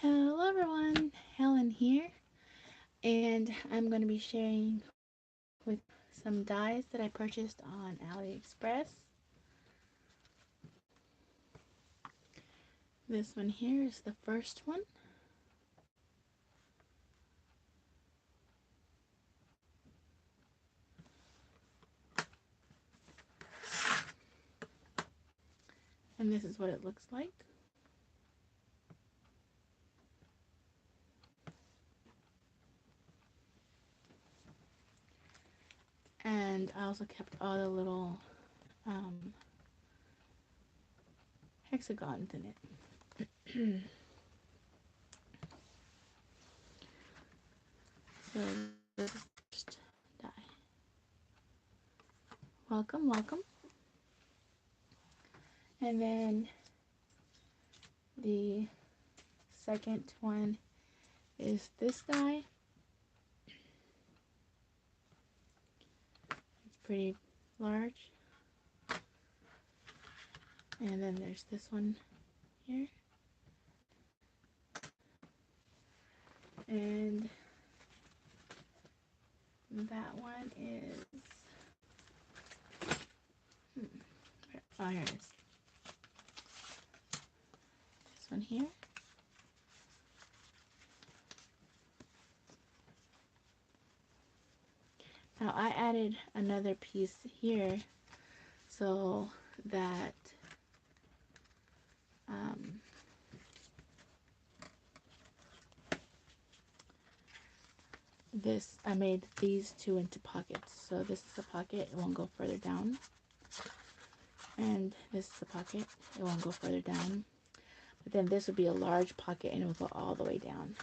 Hello everyone, Helen here, and I'm going to be sharing with some dies that I purchased on AliExpress. This one here is the first one. And this is what it looks like. And I also kept all the little hexagons in it. So this is the first die. Welcome, welcome. And then the second one is this die. It's pretty large. And then there's this one here. And that one is, oh, here it is. This one here. Now I added another piece here so that I made these two into pockets. So this is a pocket, it won't go further down. And this is a pocket, it won't go further down. But then this would be a large pocket and it will go all the way down.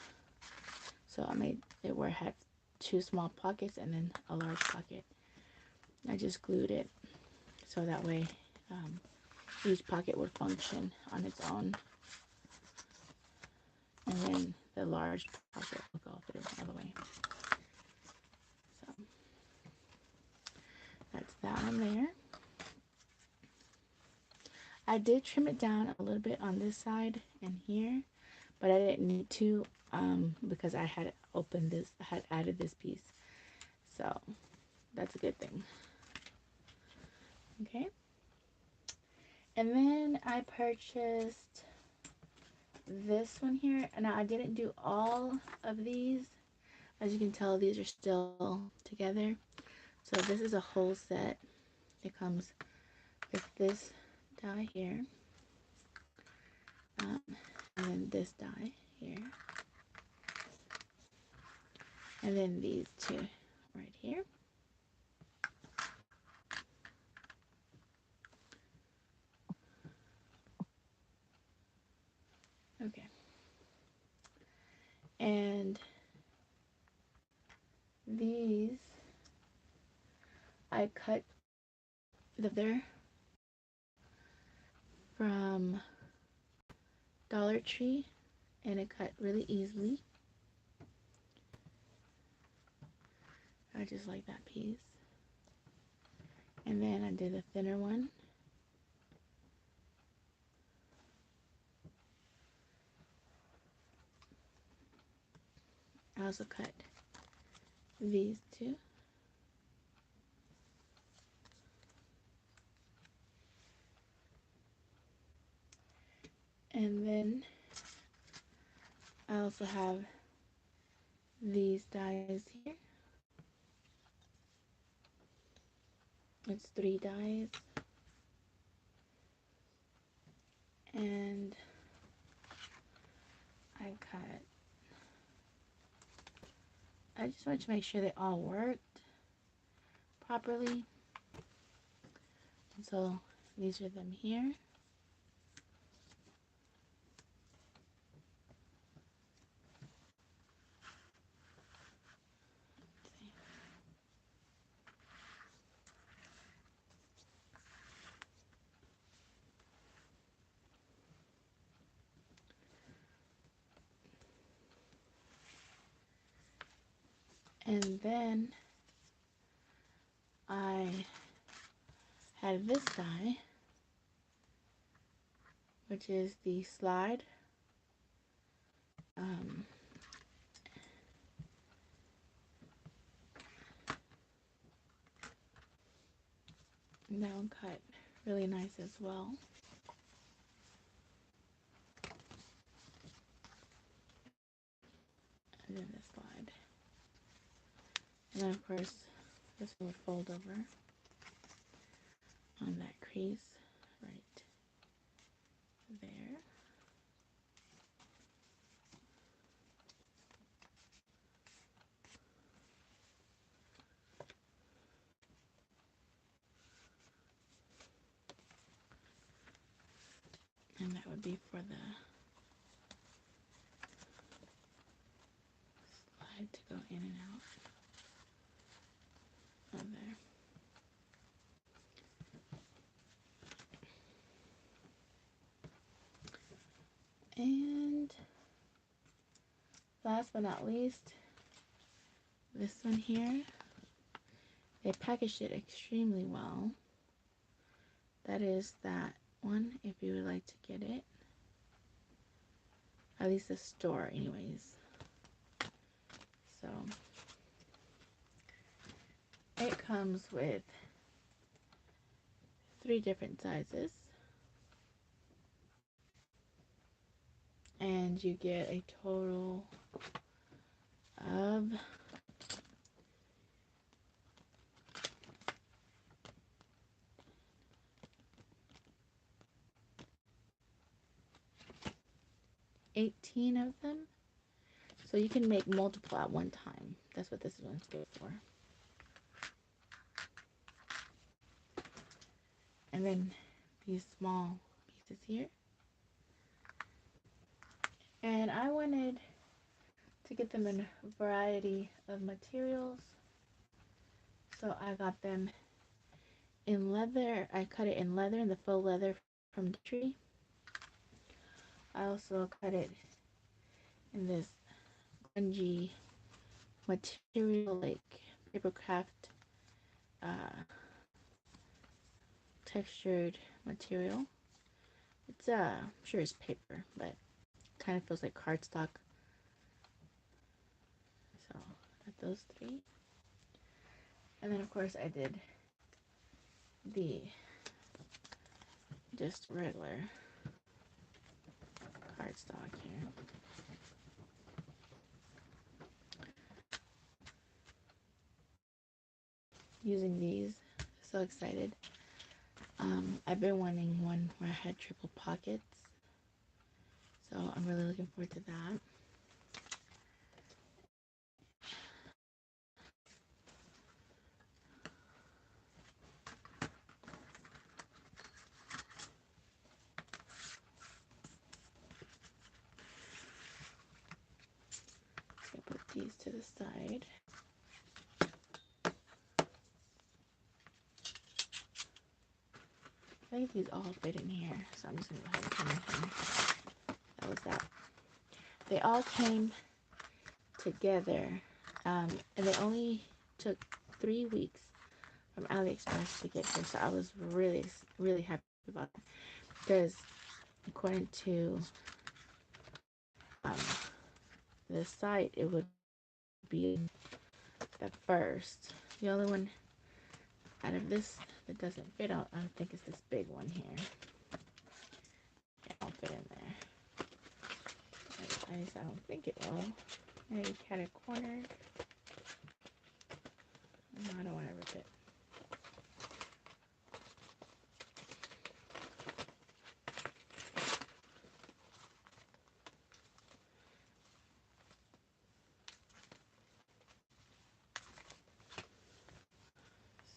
So I made it where it had two small pockets and then a large pocket. I just glued it so that way each pocket would function on its own. And then the large pocket will go through all the way. So that's that one there. I did trim it down a little bit on this side and here, but I didn't need to because I had opened this, I had added this piece. So that's a good thing. Okay. And then I purchased this one here. Now I didn't do all of these. As you can tell, these are still together. So this is a whole set. It comes with this die here. And then this die here. And then these two right here. Okay. And these I cut there from Dollar Tree, and it cut really easily. I just like that piece. And then I did a thinner one. I also cut these two. And then I also have these dies here. It's 3 dies. And I just wanted to make sure they all worked properly. And so these are them here. And then I had this die, which is the slide. Um, and that one cut really nice as well. And then this side. And then of course this will fold over on that crease right there. And that would be for the slide to go in and out of there. And last but not least, this one here. They packaged it extremely well. That is that one, if you would like to get it. At least the store anyways. So it comes with 3 different sizes. And you get a total of 18 of them. So you can make multiple at one time. That's what this one's good for. And then these small pieces here. And I wanted to get them in a variety of materials. So I got them in leather. I cut it in leather, in the faux leather from the tree. I also cut it in this grungy material, like paper craft textured material. It's I'm sure it's paper, but kind of feels like cardstock. So got those 3. And then of course I did the just regular cardstock here. Using these, so excited. I've been wanting one where I had triple pockets, so I'm really looking forward to that. So put these to the side. I think these all fit in here, so I'm just gonna go ahead and come in here. That was that. They all came together, and they only took 3 weeks from AliExpress to get here, so I was really, really happy about that. Because according to the site, it would be the first. The only one out of this that doesn't fit out, I think, is this big one here. It won't fit in there. At least I don't think it will. Maybe cat a corner. No, I don't want to rip it.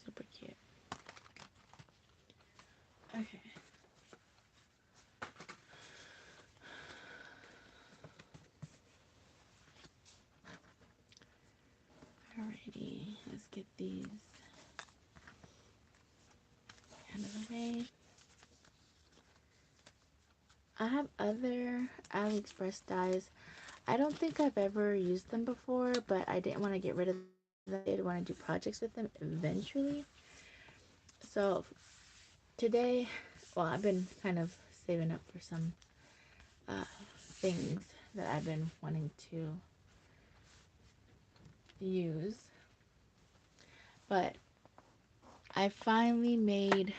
Super cute. Okay. Alrighty, let's get these out of the way. I have other AliExpress dies. I don't think I've ever used them before, but I didn't want to get rid of them. I did want to do projects with them eventually. So today, well, I've been kind of saving up for some things that I've been wanting to use. But I finally made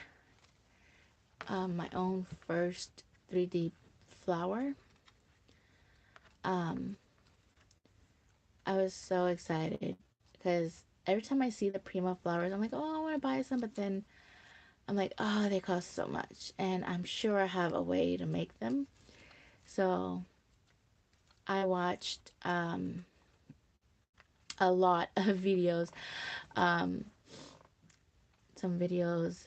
my own first 3D flower. I was so excited because every time I see the Prima flowers, I'm like, oh, I want to buy some, but then I'm like, oh, they cost so much, and I'm sure I have a way to make them. So I watched a lot of videos, um, some videos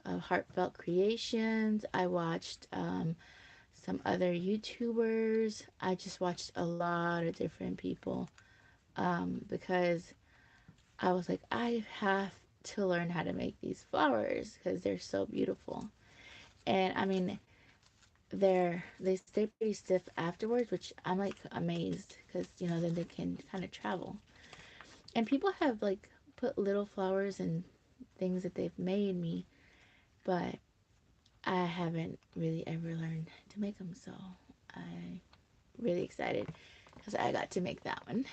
of heartfelt creations. I watched some other YouTubers. I just watched a lot of different people because I was like, I have to learn how to make these flowers because they're so beautiful. And I mean, they stay pretty stiff afterwards, which I'm like amazed because then they can kind of travel. And people have like put little flowers and things that they've made me, but I haven't really ever learned to make them. So I'm really excited because I got to make that one.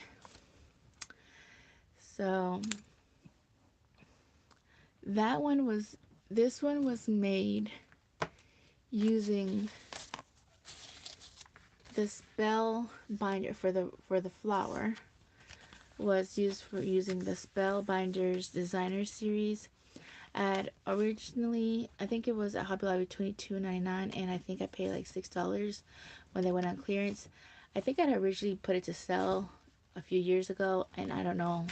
So this one was made using the spell binder for the flower. Was used for using the Spellbinders designer series. At originally, I think it was at Hobby Lobby $22.99, and I think I paid like $6 when they went on clearance. I think I'd originally put it to sell a few years ago, and I don't know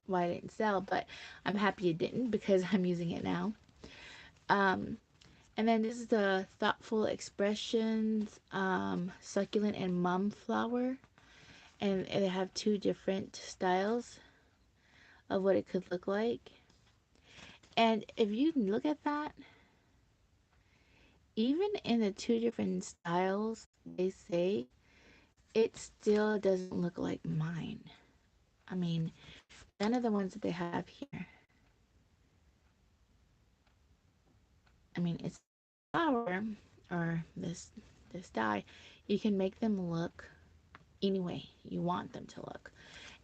why it didn't sell, but I'm happy it didn't because I'm using it now. And then this is the Thoughtful Expressions Succulent and Mum Flower. And they have two different styles of what it could look like. And if you look at that, even in the two different styles, they say it still doesn't look like mine. I mean, none of the ones that they have here. I mean, it's flower or this dye. You can make them look any way you want them to look.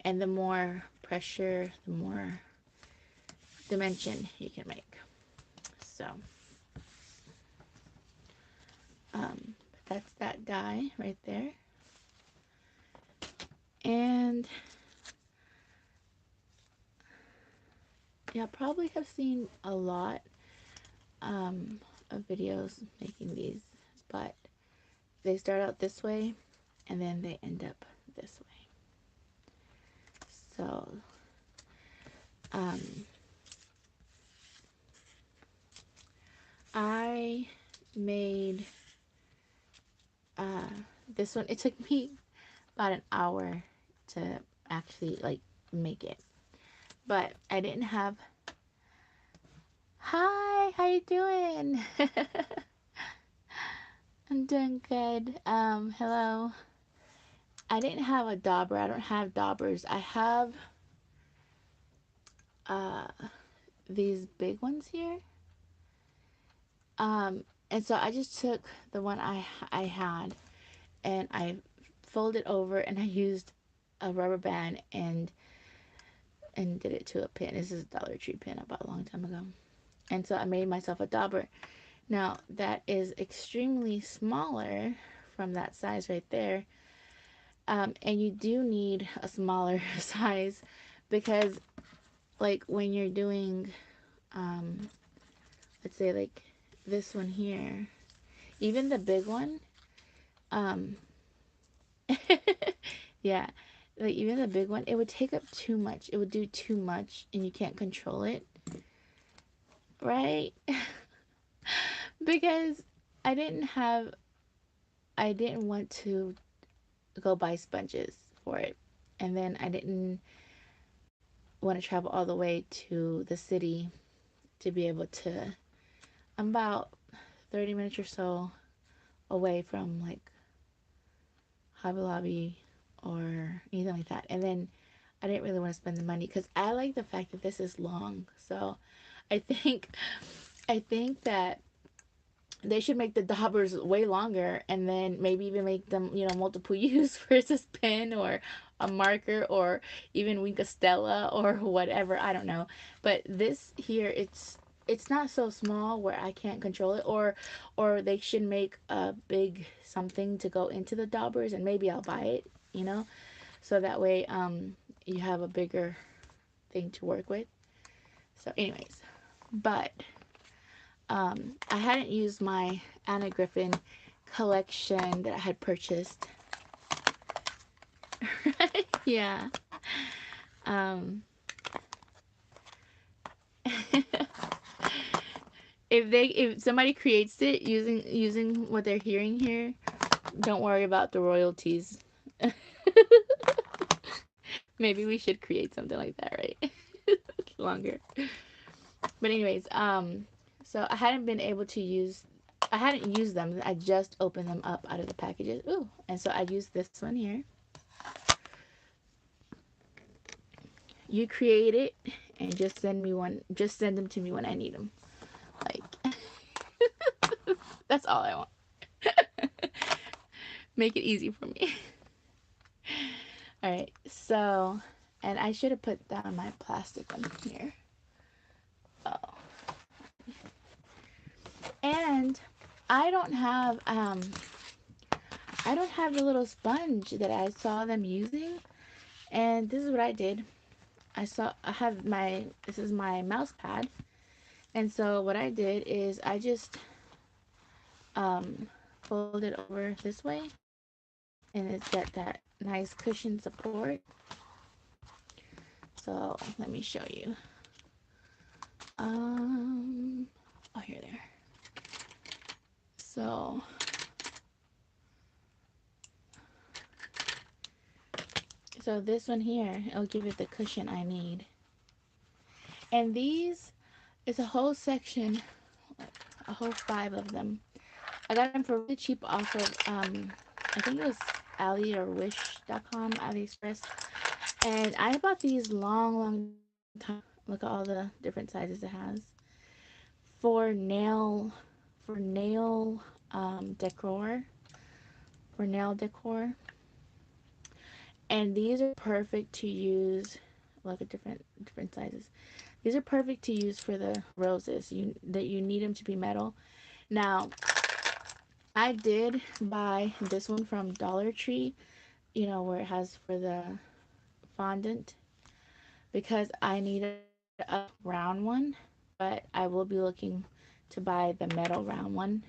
And the more pressure, the more dimension you can make. So that's that die right there. And yeah, probably have seen a lot of videos making these, but they start out this way and then they end up this way. So I made this one. It took me about an hour to actually like make it, but I didn't have. Hi, how you doing? I'm doing good. Hello. I didn't have a dauber. I don't have daubers. I have uh these big ones here. And so I just took the one I had and I folded over and I used a rubber band and did it to a pin. This is a Dollar Tree pin I bought a long time ago. And so I made myself a dauber. Now that is extremely smaller from that size right there. And you do need a smaller size because like when you're doing let's say like this one here, even the big one, yeah, like even the big one, it would take up too much. It would do too much and you can't control it, right? Because I didn't want to go buy sponges for it. And then I didn't want to travel all the way to the city to be able to. I'm about 30 minutes or so away from like Hobby Lobby or anything like that. And then I didn't really want to spend the money because I like the fact that this is long. So I think that they should make the daubers way longer, and then maybe even make them, multiple use versus pen or a marker, or even Wink Stella or whatever. I don't know. But this here, it's not so small where I can't control it, or they should make a big something to go into the daubers, and maybe I'll buy it, so that way you have a bigger thing to work with. So anyways, but I hadn't used my Anna Griffin collection that I had purchased. Yeah. Um, if somebody creates it using what they're hearing here, don't worry about the royalties. Maybe we should create something like that, right? Longer. But anyways, so I hadn't used them. I just opened them up out of the packages. Ooh, and so I used this one here. You create it and just send me one. Just send them to me when I need them. Like, that's all I want. Make it easy for me. All right. So, and I should have put down my plastic one here. Oh. And I don't have the little sponge that I saw them using. And this is what I did. This is my mouse pad. And so what I did is I just fold it over this way, and it's got that nice cushion support. So let me show you. Oh, here, there. So this one here, it'll give it the cushion I need. And these is a whole section, a whole 5 of them. I got them for really cheap off of, I think it was Ali or Wish.com, AliExpress. And I bought these long time. Look at all the different sizes it has. For nail decor. For nail decor. And these are perfect to use. Look at different sizes. These are perfect to use for the roses. You need them to be metal. Now, I did buy this one from Dollar Tree, where it has for the fondant, because I need a round one, but I will be looking to buy the metal round one.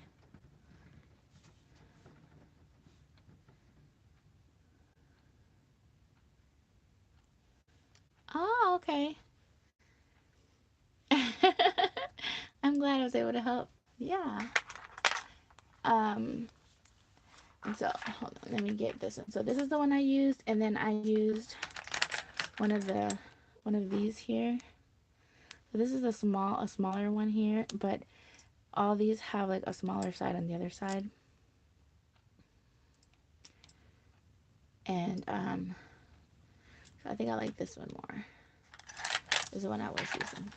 Oh, okay. I'm glad I was able to help. Yeah. Um, and so, hold on, let me get this one. So this is the one I used, and then I used one of these here. So this is a smaller one here, but all these have like a smaller side on the other side. And so I think I like this one more. This is the one I was using.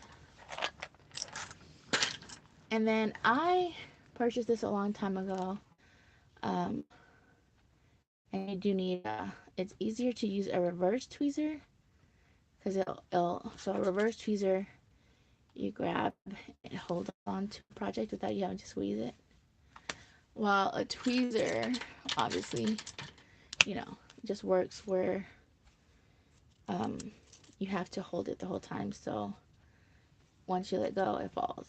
And then I purchased this a long time ago. And you do need it's easier to use a reverse tweezer, because so a reverse tweezer, you grab and hold on to a project without you having to squeeze it. While a tweezer, obviously, just works where you have to hold it the whole time. So once you let go, it falls.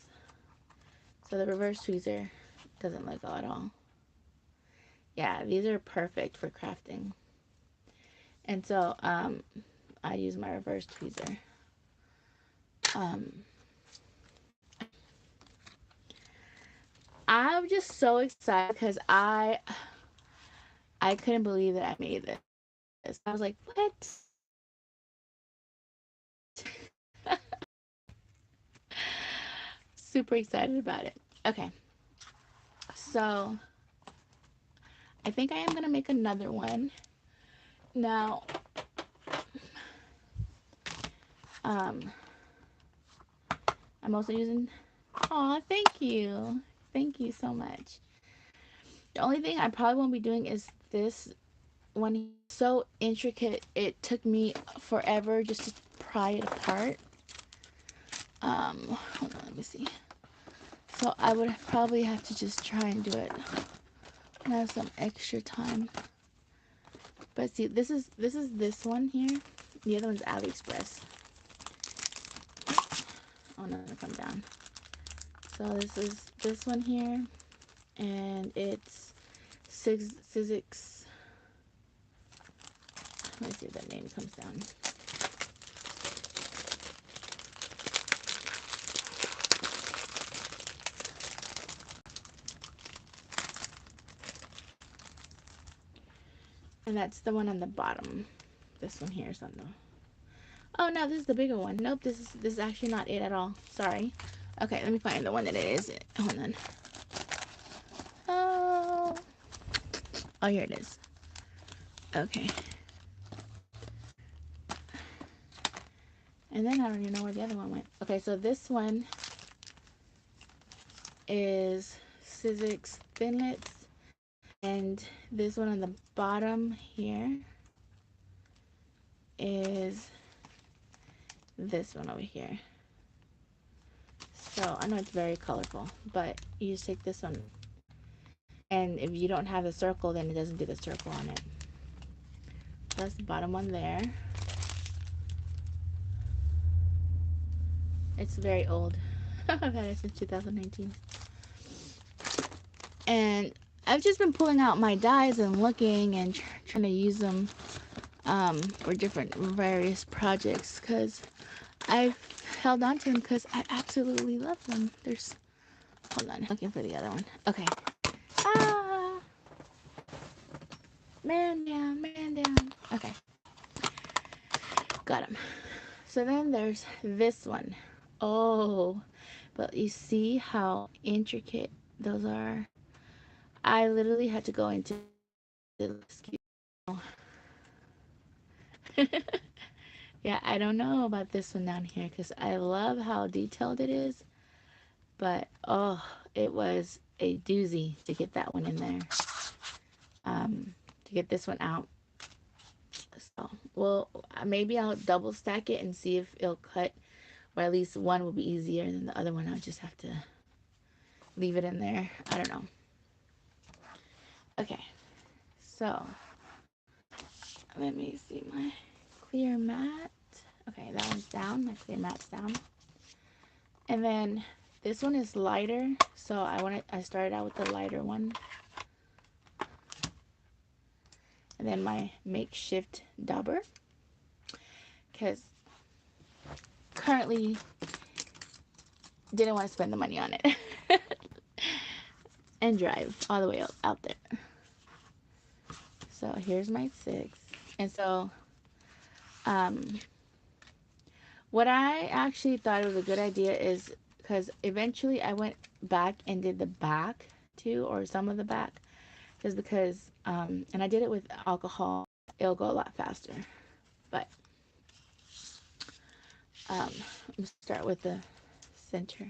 So the reverse tweezer doesn't let go at all. Yeah, these are perfect for crafting. And so I use my reverse tweezer. I'm just so excited because I couldn't believe that I made this. I was like, what? Super excited about it. Okay. So I think I am going to make another one. Now, I'm also using, aw, thank you. Thank you so much. The only thing I probably won't be doing is this one. So intricate, it took me forever just to pry it apart. Hold on, let me see. So I would probably have to just try and do it when I have some extra time. But see, this is this one here. The other one's AliExpress. Oh no, it'll come down. So this is this one here, and it's Sizzix. Let me see if that name comes down. And that's the one on the bottom. This one here is on the... Oh no, this is the bigger one. Nope, this is actually not it at all. Sorry. Okay, let me find the one that it is. Hold on. Oh. Oh, here it is. Okay. And then I don't even know where the other one went. Okay, so this one is Sizzix Thinlits. And this one on the bottom here is this one over here. So I know it's very colorful, but you just take this one, and if you don't have the circle, then it doesn't do the circle on it. That's the bottom one there. It's very old. I've had it since 2019. And I've just been pulling out my dies and looking and trying to use them for different various projects, because I've held on to them because I absolutely love them. There's... Hold on, looking for the other one. Okay. Ah! Man down, man down. Okay. Got him. So then there's this one. Oh, but you see how intricate those are? I literally had to go into the... Yeah, I don't know about this one down here because I love how detailed it is. But, oh, it was a doozy to get that one in there. To get this one out. So, well, maybe I'll double stack it and see if it'll cut. Or at least one will be easier than the other one. I'll just have to leave it in there. I don't know. Okay. So, let me see my clear mat. Okay, that one's down. My clear mat's down. And then this one is lighter. So I started out with the lighter one. And then my makeshift dauber, because currently didn't want to spend the money on it and drive all the way out there. So here's my 6. And so what I actually thought was a good idea is, because eventually I went back and did the back too, or some of the back, is because and I did it with alcohol. It'll go a lot faster. But let me start with the center.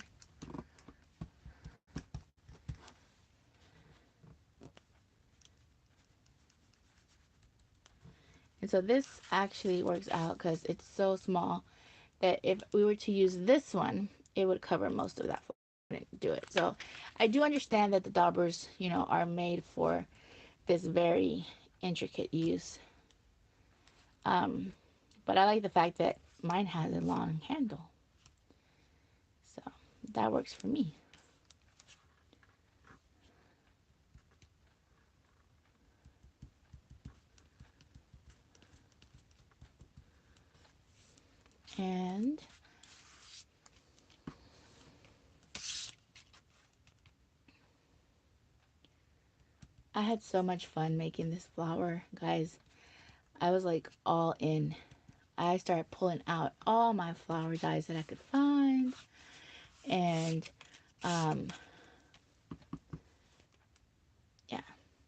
And so this actually works out because it's so small that if we were to use this one, it would cover most of that. I didn't do it. So I do understand that the daubers, you know, are made for this very intricate use. But I like the fact that mine has a long handle. So that works for me. And I had so much fun making this flower, guys. I was like all in. I started pulling out all my flower dies that I could find. And yeah,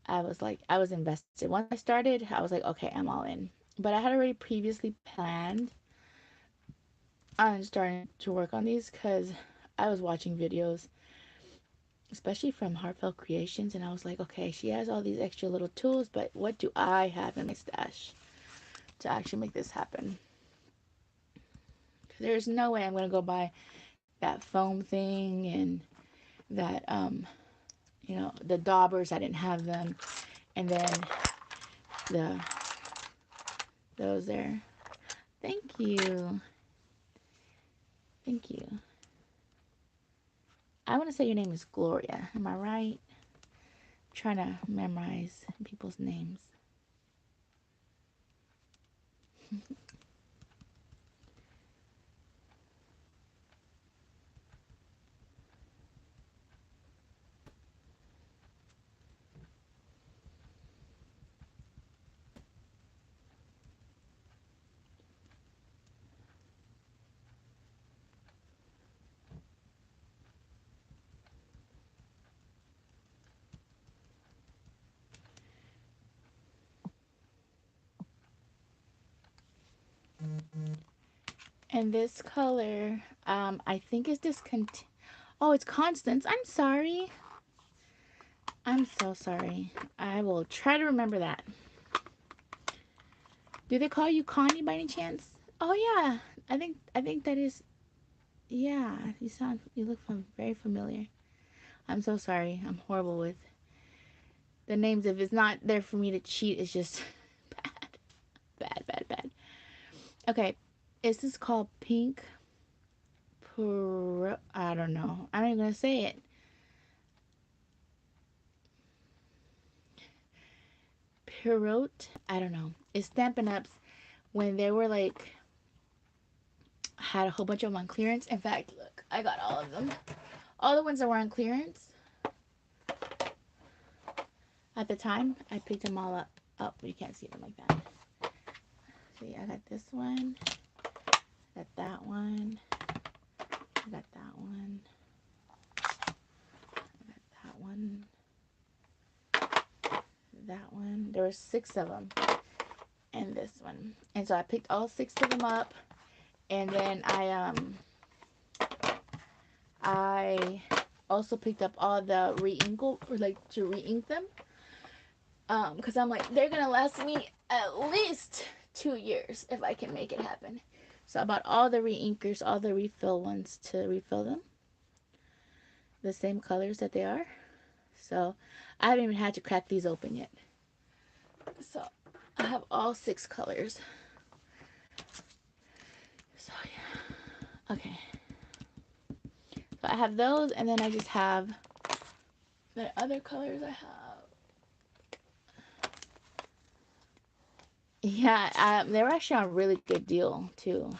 I was invested. Once I started, I was like, okay, I'm all in. But I had already previously planned on starting to work on these because I was watching videos especially from Heartfelt Creations, and I was like, okay, she has all these extra little tools, but what do I have in my stash to actually make this happen? There's no way I'm going to go buy that foam thing and that, you know, the daubers, I didn't have them, and then those there. Thank you. Thank you. I want to say your name is Gloria. Am I right? I'm trying to memorize people's names. And this color, I think is discontinued. Oh, it's Constance. I'm sorry. I'm so sorry. I will try to remember that. Do they call you Connie by any chance? Oh yeah, I think that is. Yeah, you look very familiar. I'm so sorry. I'm horrible with the names. If it's not there for me to cheat, it's just bad, bad, bad, bad. Okay, is this called Pink? I don't know. I'm not even gonna say it. Pierrot? I don't know. It's Stampin' Ups when they were like, had a whole bunch of them on clearance. In fact, look, I got all of them. All the ones that were on clearance. At the time, I picked them all up. Oh, you can't see them like that. See, I got this one. I got that one. I got that one. I got that one. That one. There were 6 of them. And this one. And so I picked all 6 of them up. And then I also picked up all the re-inkle, or like to re-ink them. Because I'm like, they're gonna last me at least 2 years if I can make it happen. So I bought all the re-inkers, all the refill ones to refill them. The same colors that they are. So I haven't even had to crack these open yet. So I have all 6 colors. So yeah. Okay. So I have those, and then I just have the other colors I have. Yeah, they were actually on a really good deal too,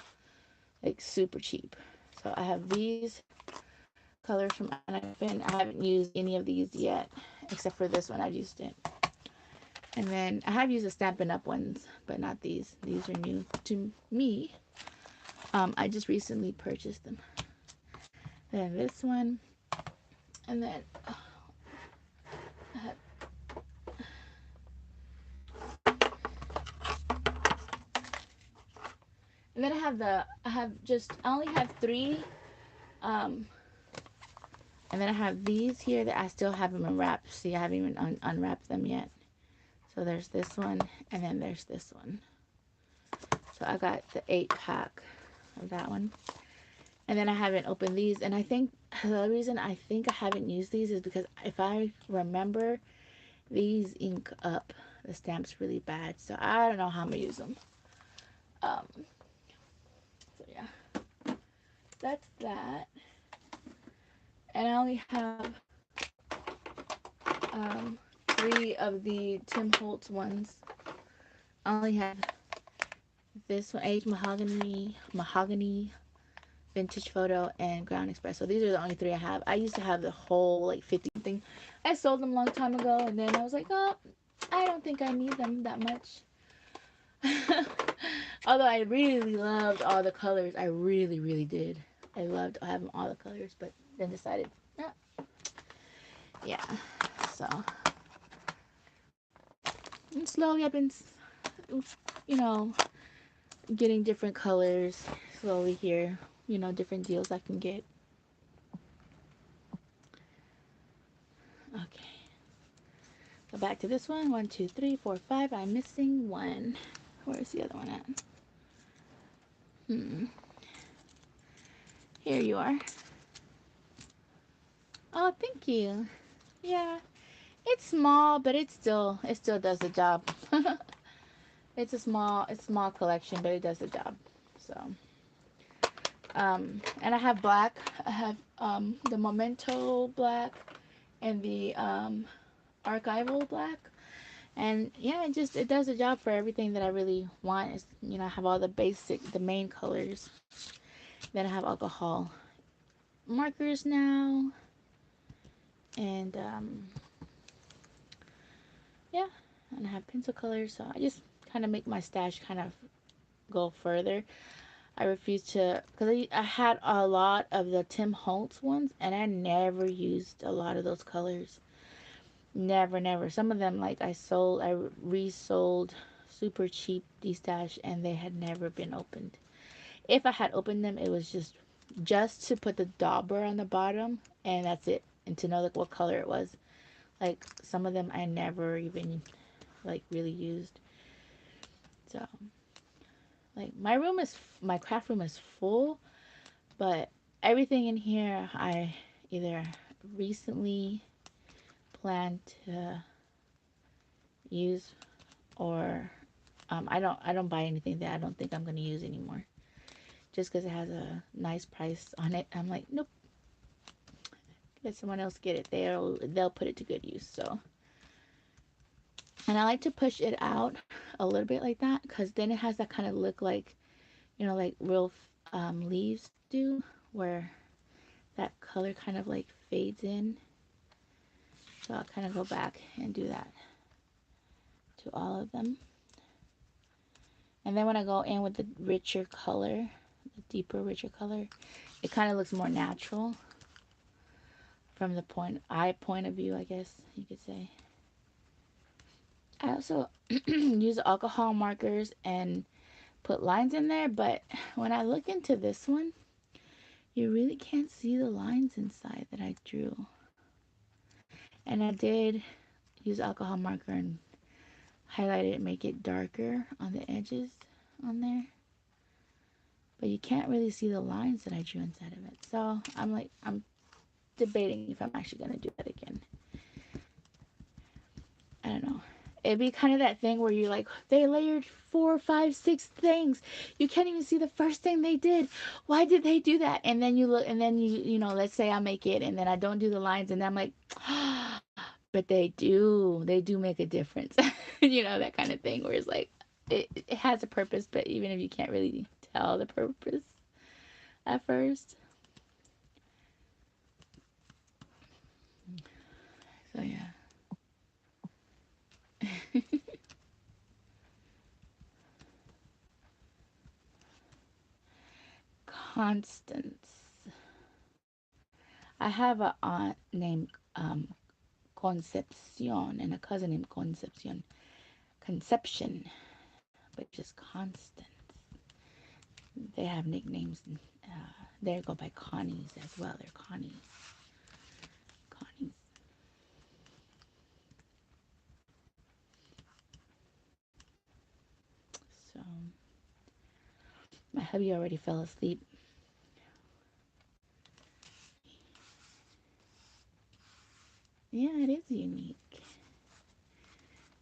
like super cheap. So I have these colors from Anafin. I haven't used any of these yet, except for this one. I've used it, and then I have used the Stampin' Up ones, but not these. These are new to me. I just recently purchased them. Then this one, and then I have And then I only have 3, and then I have these here that I still have them unwrapped. See, I haven't even unwrapped them yet. So there's this one, and then there's this one. So I got the 8-pack of that one. And then I haven't opened these, and I think the reason I think I haven't used these is because if I remember, these ink up the stamps really bad. So I don't know how I'm going to use them. So yeah, that's that. And I only have 3 of the Tim Holtz ones. I only have this one, Aged Mahogany, Vintage Photo, and Ground Express. So these are the only 3 I have. I used to have the whole like 50 thing. I sold them a long time ago, and then I was like, oh, I don't think I need them that much. Although I really loved all the colors. I really, really did. I loved having all the colors, but then decided, no. Yeah. So, and slowly I've been, you know, getting different colors slowly here. You know, different deals I can get. back to this one. 1, 2, 3, 4, 5. I'm missing one. Where's the other one at? Here you are. Oh, thank you. Yeah, it's small, but it still does the job. It's a small collection, but it does the job. So, and I have black. I have the Memento black and the archival black. And yeah, it does the job for everything that I really want. It's, you know, I have all the main colors. Then I have alcohol markers now. And yeah, and I have pencil colors. So I just kind of make my stash kind of go further. I refuse to, because I had a lot of the Tim Holtz ones, and I never used a lot of those colors. Never. Some of them, like, I resold super cheap de-stash, and they had never been opened. If I had opened them, it was just to put the dauber on the bottom, and that's it, and to know like what color it was. Like, some of them I never even like really used. So, like, my craft room is full, but everything in here I either recently plan to use, or I don't buy anything that I don't think I'm going to use anymore just because it has a nice price on it. I'm like, nope, let someone else get it. They'll put it to good use. So, and I like to push it out a little bit like that, because then it has that kind of look like, you know, like real leaves do, where that color kind of like fades in. So I'll kind of go back and do that to all of them. And then when I go in with the richer color, the deeper, richer color, it kind of looks more natural from the point of view, I guess you could say. I also use alcohol markers and put lines in there, but when I look into this one, you really can't see the lines inside that I drew. And I did use alcohol marker and highlight it, make it darker on the edges on there. But you can't really see the lines that I drew inside of it. So I'm debating if I'm actually going to do that again. I don't know. It'd be kind of that thing where you're like, they layered 4, 5, 6 things. You can't even see the first thing they did. Why did they do that? And then you look, and then you know, let's say I make it, and then I don't do the lines, and I'm like, but they do make a difference. You know, that kind of thing where it's like, it has a purpose, but even if you can't really tell the purpose at first. So yeah. Constance. I have an aunt named Concepcion and a cousin named Conception, but just Constance. They have nicknames. They go by Connies as well. They're Connies. Connies. So, my hubby already fell asleep. Yeah, it is unique.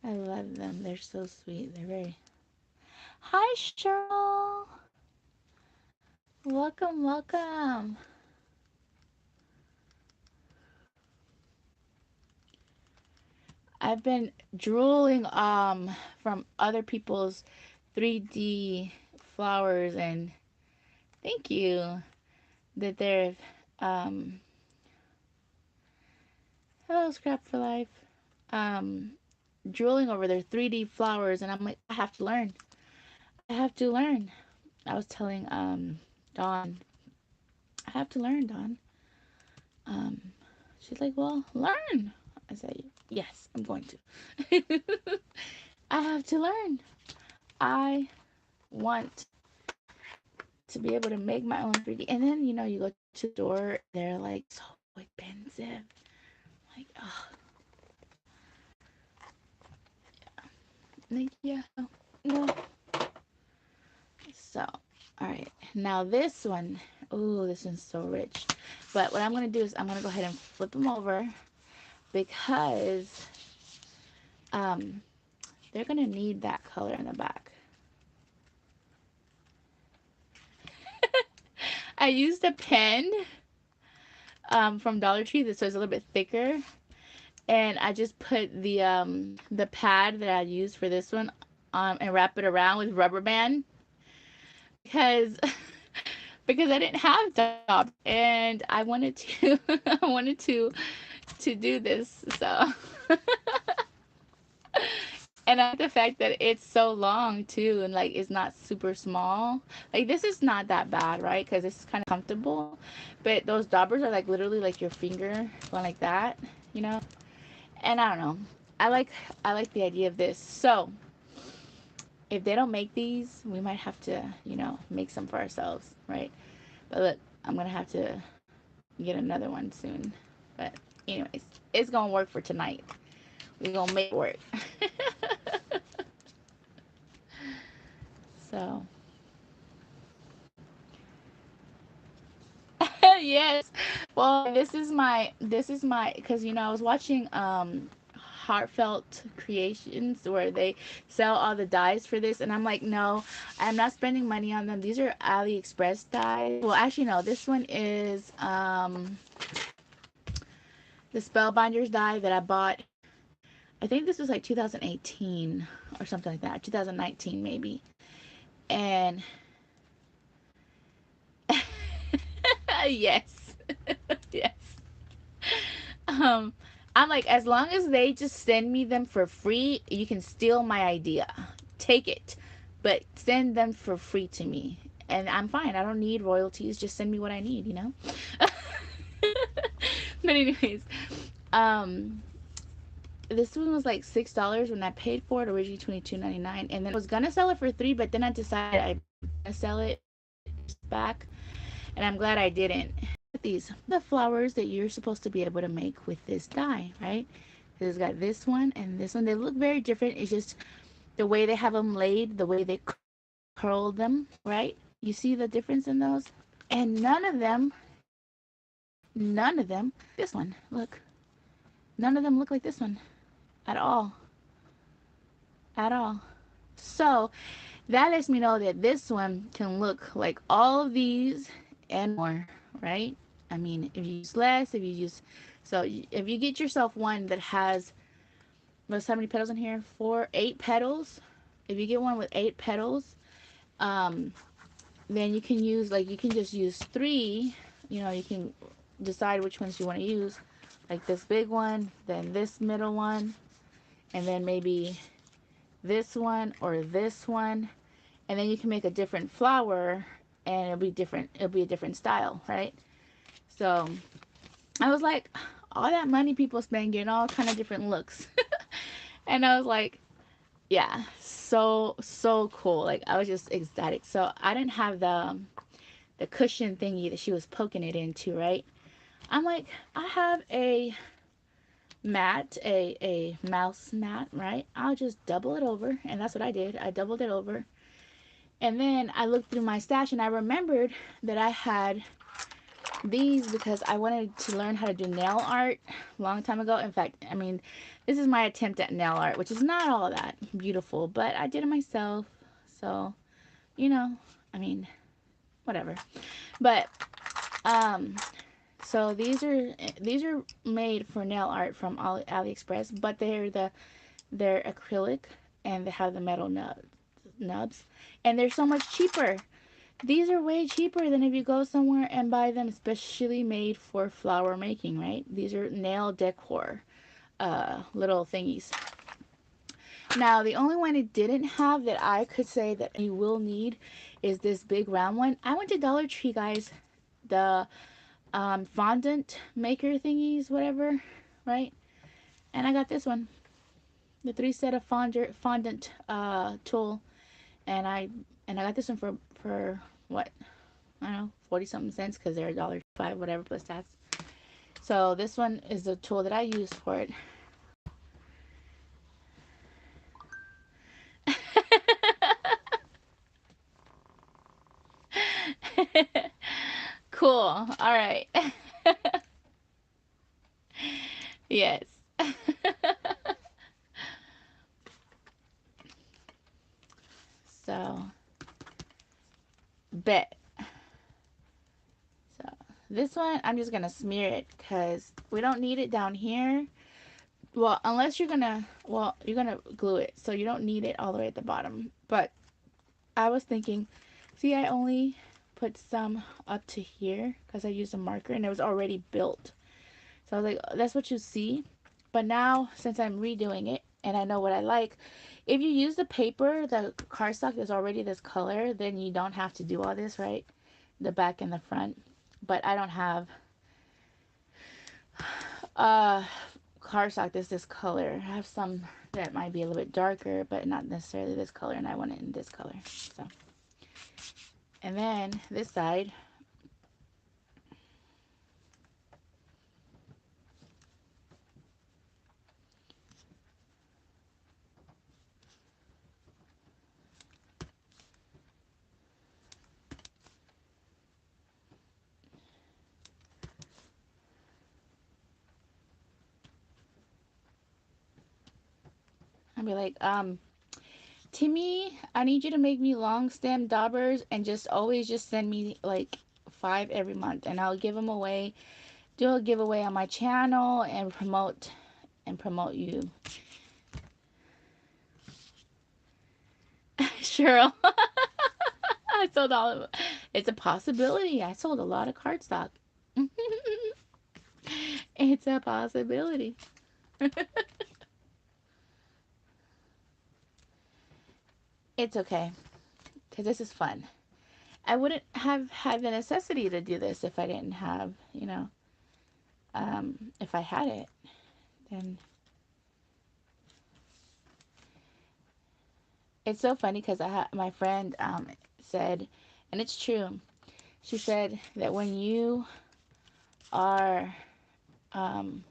I love them. They're so sweet. They're very... Hi, Cheryl. Welcome, welcome. I've been drooling from other people's 3D flowers, and thank you that they're hello Scrap for Life, drooling over their 3D flowers, and I'm like, I have to learn. I was telling Dawn, I have to learn, Dawn. She's like, well, learn. I said, yes, I'm going to. I have to learn. I want to be able to make my own 3D. And then, you know, you go to the store, they're like so expensive. Like, oh. Yeah. No. So, all right. Now this one. Oh, this one's so rich. But what I'm going to do is I'm going to go ahead and flip them over because they're going to need that color in the back. I used a pen from Dollar Tree that so it's a little bit thicker, and I just put the pad that I used for this one and wrap it around with rubber band because because I didn't have job and I wanted to I wanted to do this, so and I like the fact that it's so long too, and like it's not super small. Like this is not that bad, right? Because it's kind of comfortable, but those daubers are like literally like your finger going like that, you know. And I don't know, I like the idea of this. So if they don't make these, we might have to, you know, make some for ourselves, right? But look, I'm gonna have to get another one soon. But anyways, it's gonna work for tonight. We're gonna make it work. So yes. Well, this is my because you know I was watching Heartfelt Creations where they sell all the dyes for this, and I'm like, no, I'm not spending money on them. These are AliExpress dyes. Well, actually no, this one is the Spellbinders dye that I bought. I think this was like 2018 or something like that, 2019 maybe. And yes. Yes. Um, I'm like, as long as they just send me them for free, you can steal my idea. Take it. But send them for free to me. And I'm fine. I don't need royalties. Just send me what I need, you know? But anyways, um, this one was like $6 when I paid for it, originally $22.99. And then I was gonna sell it for $3, but then I decided I'm gonna sell it back. And I'm glad I didn't. These the flowers that you're supposed to be able to make with this die, right? It's got this one and this one. They look very different. It's just the way they have them laid, the way they curl them, right? You see the difference in those? And none of them, this one, look, none of them look like this one at all, at all. So that lets me know that this one can look like all of these and more, right? I mean, if you use less, if you use, so if you get yourself one that has, what's how many petals in here? 8 petals. If you get one with 8 petals, then you can use, like, you can just use 3. You know, you can decide which ones you want to use, like this big one, then this middle one, and then maybe this one or this one, and then you can make a different flower, and it'll be different. It'll be a different style, right? So I was like, all that money people spend getting all kind of different looks. And I was like, yeah, so cool. Like I was just ecstatic. So I didn't have the cushion thingy that she was poking it into, right? I'm like, I have a mat, a mouse mat, right? I'll just double it over, and that's what I did. I doubled it over. And then I looked through my stash and I remembered that I had these because I wanted to learn how to do nail art a long time ago. In fact, I mean, this is my attempt at nail art, which is not all that beautiful, but I did it myself. So, you know, I mean, whatever. But so these are made for nail art from AliExpress, but they're acrylic and they have the metal nubs, and they're so much cheaper. These are way cheaper than if you go somewhere and buy them specially made for flower making, right? These are nail decor little thingies. Now, the only one it didn't have that I could say that you will need is this big round one. I went to Dollar Tree, guys. The fondant maker thingies, whatever, right? And I got this one. The 3 set of fondant tool. And I got this one for what? I don't know, 40 something cents because they're $1.05, whatever, plus tax. So this one is the tool that I use for it. Cool. All right. Yes. So, bet. So, this one, I'm just going to smear it because we don't need it down here. Well, unless you're going to, well, you're going to glue it. So, you don't need it all the way at the bottom. But I was thinking, see, I only put some up to here because I used a marker and it was already built. So I was like, that's what you see. But now, since I'm redoing it and I know what I like, if you use the paper, the cardstock is already this color, then you don't have to do all this, right? The back and the front. But I don't have cardstock that's this color. I have some that might be a little bit darker, but not necessarily this color, and I want it in this color. So, and then this side, I'll be like, Timmy, I need you to make me long stem daubers and just always just send me like 5 every month, and I'll give them away. Do a giveaway on my channel and promote you. Cheryl. I sold all of it. It's a possibility. I sold a lot of cardstock. It's a possibility. It's okay, because this is fun. I wouldn't have had the necessity to do this if I didn't have, if I had it, then it's so funny because my friend said, and it's true. She said that are um,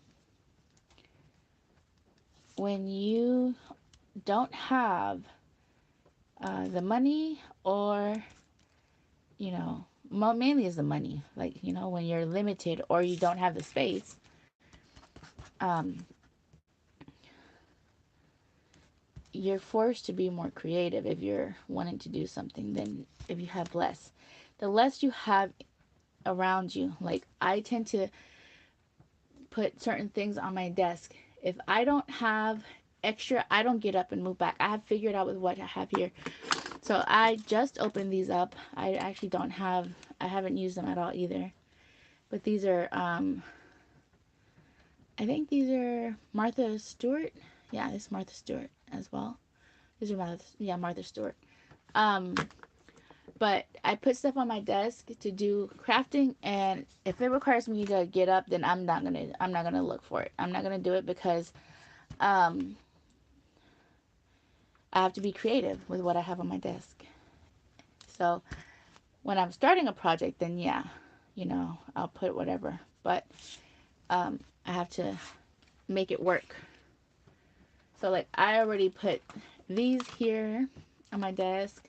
when you don't have the money, or mainly is the money, like when you're limited or you don't have the space, um, you're forced to be more creative if you're wanting to do something than if you have less. The less you have around you, like I tend to put certain things on my desk. If I don't have extra, I don't get up and move back. I have figured out with what I have here. So I just opened these up. I actually I haven't used them at all either. But these are, I think these are Martha Stewart. Yeah, this is Martha Stewart as well. These are Martha Stewart. Um, but I put stuff on my desk to do crafting, and if it requires me to get up, then I'm not gonna look for it. I'm not gonna do it because I have to be creative with what I have on my desk. So when I'm starting a project, then yeah, I'll put whatever. But I have to make it work. So like I already put these here on my desk,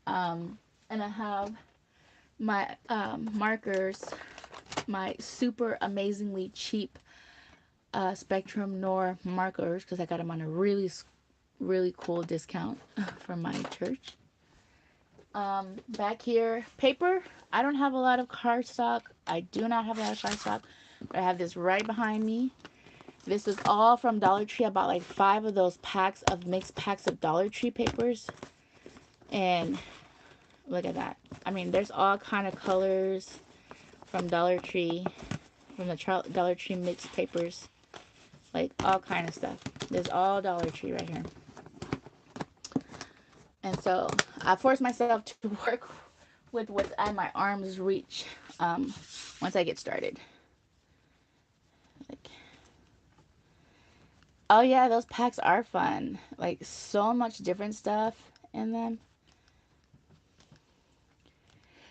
and I have my markers, my super amazingly cheap Spectrum Noir markers, because I got them on a really cool discount from my church. Back here, paper. I don't have a lot of cardstock. I do not have a lot of cardstock, but I have this right behind me. This is all from Dollar Tree. I bought like 5 of those mixed packs of Dollar Tree papers. And look at that. I mean, there's all kind of colors from Dollar Tree, from the Dollar Tree mixed papers. Like all kind of stuff. There's all Dollar Tree right here. And so I forced myself to work with what's at my arm's reach once I get started. Like, oh yeah, those packs are fun. Like so much different stuff in them.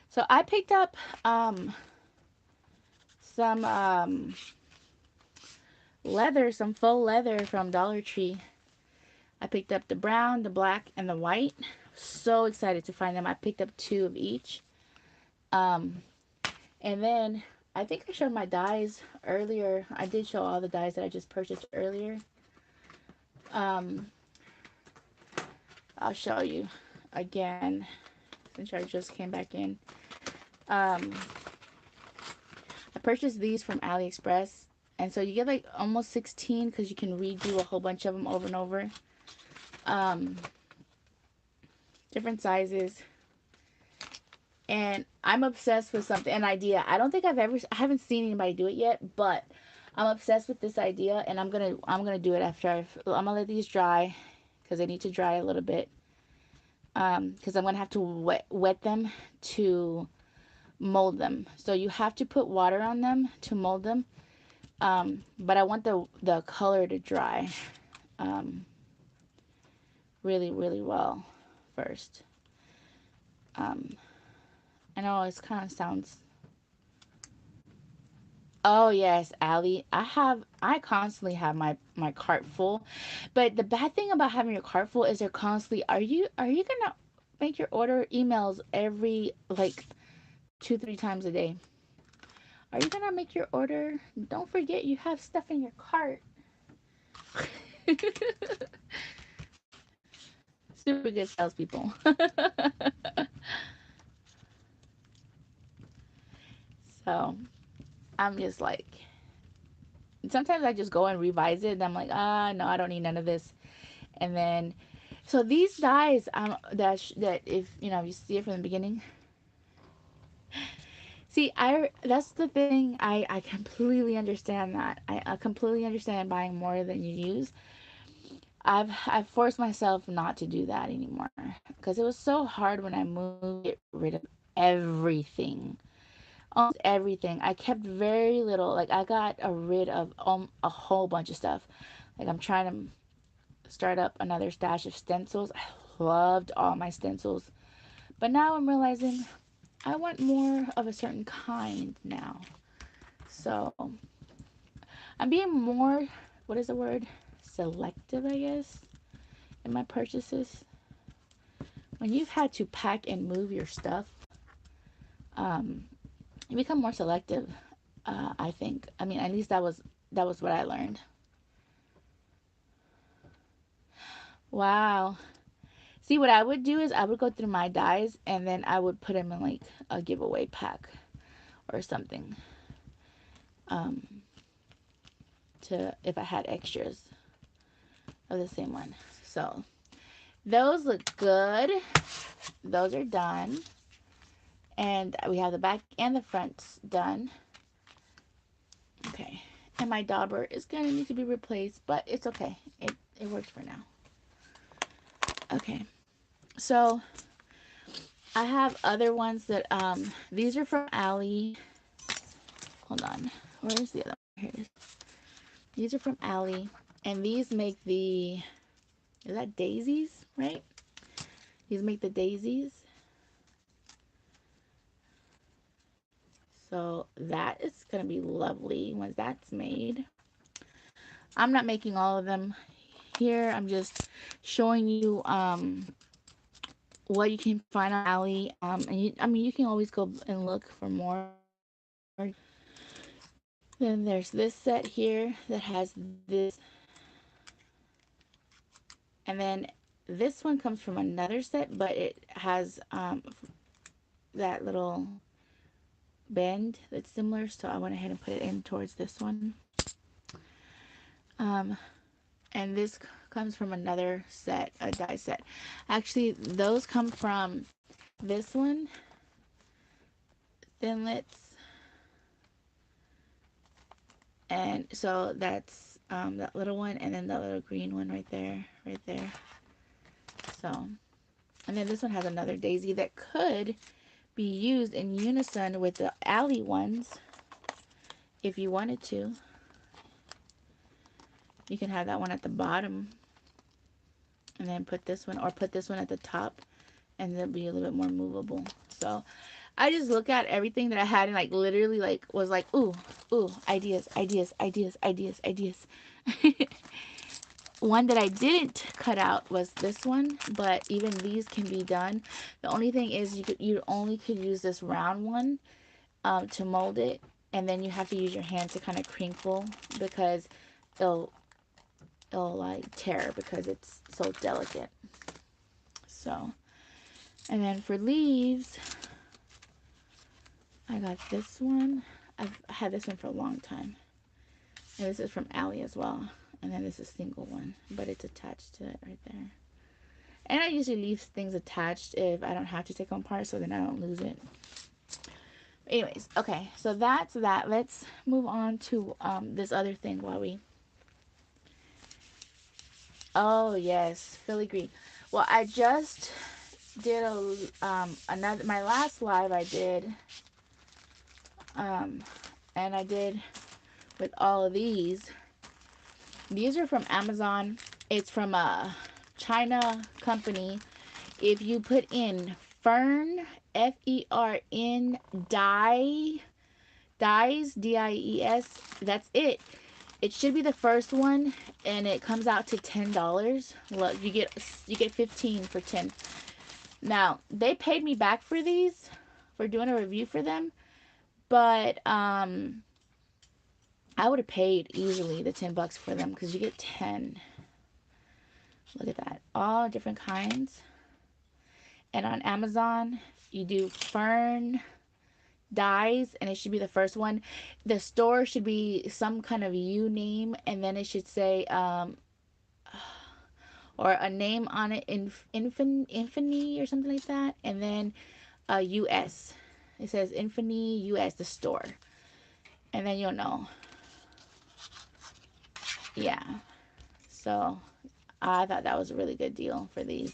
So I picked up some leather, some faux leather from Dollar Tree. I picked up the brown, the black, and the white. So excited to find them. I picked up 2 of each. And then I think I showed my dies earlier. I did show all the dies that I just purchased earlier. I'll show you again since I just came back in. I purchased these from AliExpress, and so you get like almost 16 because you can redo a whole bunch of them over and over. Different sizes. And I'm obsessed with something, an idea. I don't think I haven't seen anybody do it yet, but I'm obsessed with this idea, and I'm gonna do it after I'm gonna let these dry because they need to dry a little bit. Because I'm gonna have to wet them to mold them. So you have to put water on them to mold them. But I want the color to dry really, really well first. I know it kind of sounds. Oh yes, Allie. I constantly have my cart full. But the bad thing about having your cart full is they're constantly, are you gonna make your order emails every like 2-3 times a day? Are you gonna make your order? Don't forget you have stuff in your cart. Super good salespeople. So I'm just like, sometimes I just go and revise it and I'm like, no, I don't need none of this. And then, so these dies, that if you see it from the beginning. See, that's the thing. I completely understand that. I completely understand buying more than you use. I've forced myself not to do that anymore because it was so hard when I moved to get rid of everything. Almost everything. I kept very little. Like I got rid of a whole bunch of stuff. Like I'm trying to start up another stash of stencils. I loved all my stencils. But now I'm realizing I want more of a certain kind now. So I'm being more, what is the word? Selective, I guess, in my purchases. When you've had to pack and move your stuff, you become more selective. I think. I mean, at least that was what I learned. Wow. See, what I would do is I would go through my dies and then I would put them in like a giveaway pack or something. To if I had extras of the same one. So those look good. Those are done. And we have the back and the fronts done. Okay. And my dauber is going to need to be replaced, but it's okay. It works for now. Okay. So I have other ones that, these are from Ali. Hold on. Where's the other one? Here it is. These are from Ali. And these make the, is that daisies, right? These make the daisies. So that is going to be lovely once that's made. I'm not making all of them here. I'm just showing you what you can find on Ali. And you can always go and look for more. Then there's this set here that has this. And then this one comes from another set, but it has that little bend that's similar. So I went ahead and put it in towards this one. And this comes from another set, a die set. Actually, those come from this one, Thinlits. And so that's that little one, and then that little green one right there. So, and then this one has another daisy that could be used in unison with the alley ones if you wanted to. You can have that one at the bottom and then put this one, or put this one at the top, and they'll be a little bit more movable. So I just look at everything that I had and like literally like was like, ooh, ideas. One that I didn't cut out was this one, but even these can be done. The only thing is you only could use this round one to mold it, and then you have to use your hand to kind of crinkle because it'll like tear because it's so delicate. So, and then for leaves, I got this one. I've had this one for a long time. And this is from Allie as well. And then this is a single one, but it's attached to it right there. And I usually leave things attached if I don't have to take them apart, so then I don't lose it. Anyways, okay, so that's that. Let's move on to this other thing while we... Oh yes, filigree. Well, I just did another, my last live I did, and I did with all of these. These are from Amazon. It's from a China company. If you put in Fern, F-E-R-N, dyes, D-I-E-S, that's it. It should be the first one, and it comes out to $10. Look, you get 15 for 10. Now, they paid me back for these, for doing a review for them, but I would have paid easily the $10 for them because you get 10. Look at that, all different kinds. And on Amazon, you do Fern dyes, and it should be the first one. The store should be some kind of U name, and then it should say or a name on it, Infinity or something like that, and then US. It says Infinity US, the store, and then you'll know. Yeah, so I thought that was a really good deal for these.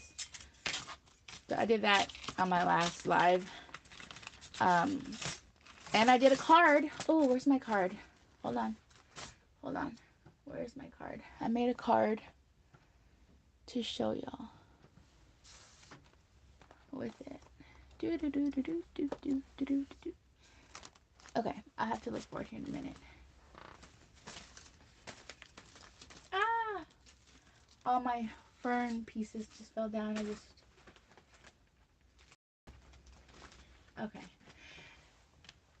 So I did that on my last live. And I did a card. Oh, where's my card? Hold on. Hold on. Where's my card? I made a card to show y'all with it. Okay, I have to look for it here in a minute. Ah! All my fern pieces just fell down. Okay.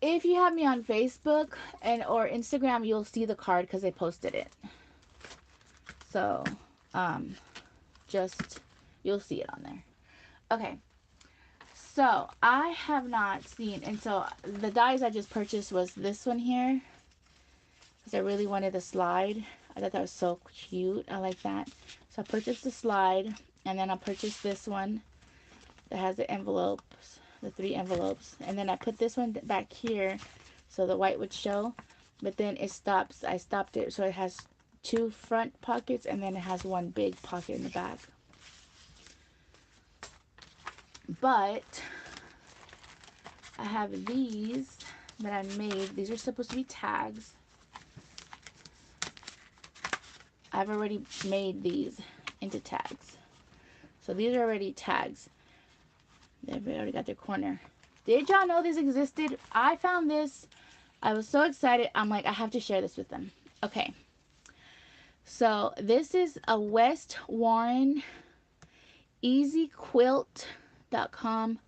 If you have me on Facebook or Instagram, you'll see the card because I posted it. So, you'll see it on there. Okay. So, I have not seen, and so the dies I just purchased was this one here. Because I really wanted the slide. I thought that was so cute. I like that. So, I purchased the slide, and then I purchased this one that has the envelopes, the 3 envelopes. And then I put this one back here so the white would show. But then it stops. I stopped it so it has 2 front pockets, and then it has 1 big pocket in the back. But I have these that I made. These are supposed to be tags. I've already made these into tags. So these are already tags. They've already got their corner. Did y'all know this existed? I found this. I was so excited. I'm like, I have to share this with them. Okay. So this is a West Warren EasyQuilt.com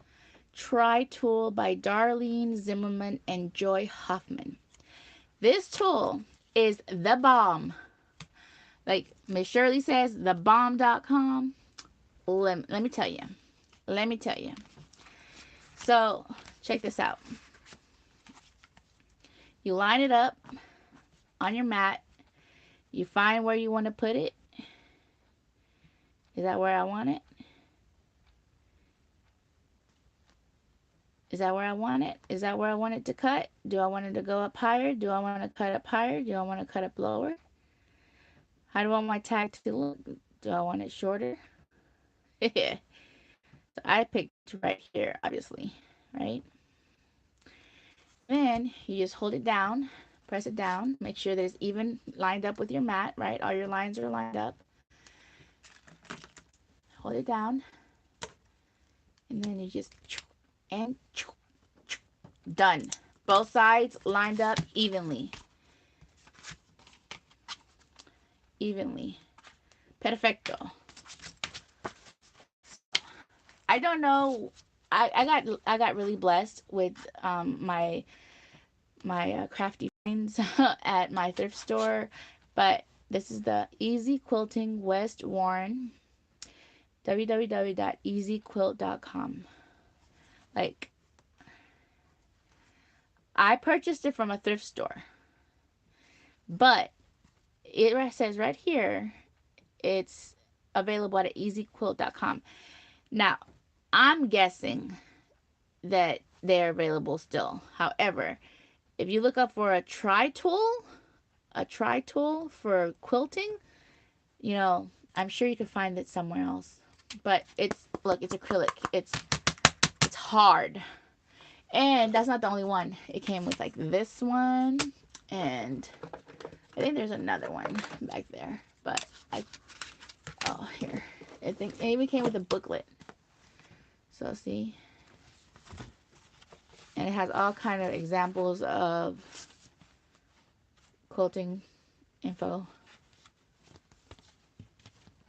tri-tool by Darlene Zimmerman and Joy Hoffman. This tool is the bomb. Like Miss Shirley says, thebomb.com. Let me tell you. Let me tell you. So, check this out. You line it up on your mat. You find where you want to put it. Is that where I want it? Is that where I want it? Is that where I want it to cut? Do I want it to go up higher? Do I want to cut up higher? Do I want to cut up lower? How do I want my tag to look? Do I want it shorter? So I picked right here, obviously, right? Then you just hold it down, press it down, make sure that it's even lined up with your mat, right? All your lines are lined up. Hold it down, and then you just, and done. Both sides lined up evenly. Evenly. Perfecto. I don't know. I got really blessed with my crafty finds at my thrift store. But this is the Easy Quilting West Warren, www.easyquilt.com. Like, I purchased it from a thrift store, but it says right here it's available at easyquilt.com. Now, I'm guessing that they're available still. However, if you look up for a tri-tool for quilting, you know, I'm sure you can find it somewhere else. But look, it's acrylic. It's hard. And that's not the only one. It came with like this one, and I think there's another one back there. But here. I think it even came with a booklet. So see? And it has all kind of examples of quilting info.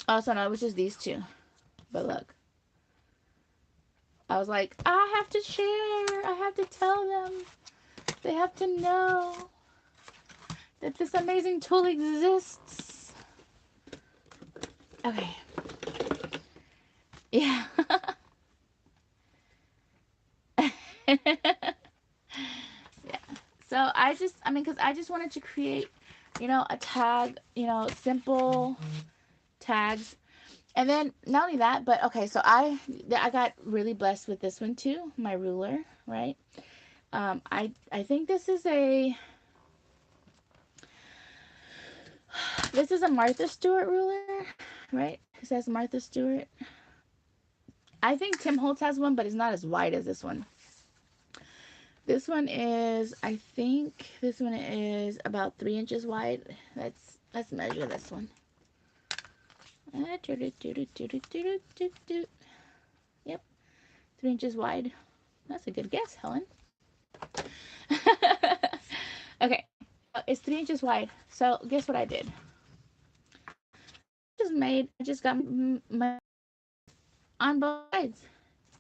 Also, no, it was just these two. But look. I was like, I have to share. I have to tell them. They have to know that this amazing tool exists. Okay. Yeah. Yeah. So because I just wanted to create, a tag, simple tags. And then not only that, but okay, so I got really blessed with this one too, my ruler, right? I think this is a Martha Stewart ruler, right? It says Martha Stewart. I think Tim Holtz has one, but it's not as wide as this one. This one is, I think this one is about 3 inches wide. Let's measure this one. Yep, 3 inches wide. That's a good guess, Helen. Okay, it's 3 inches wide. So guess what I did? I just got my on both sides.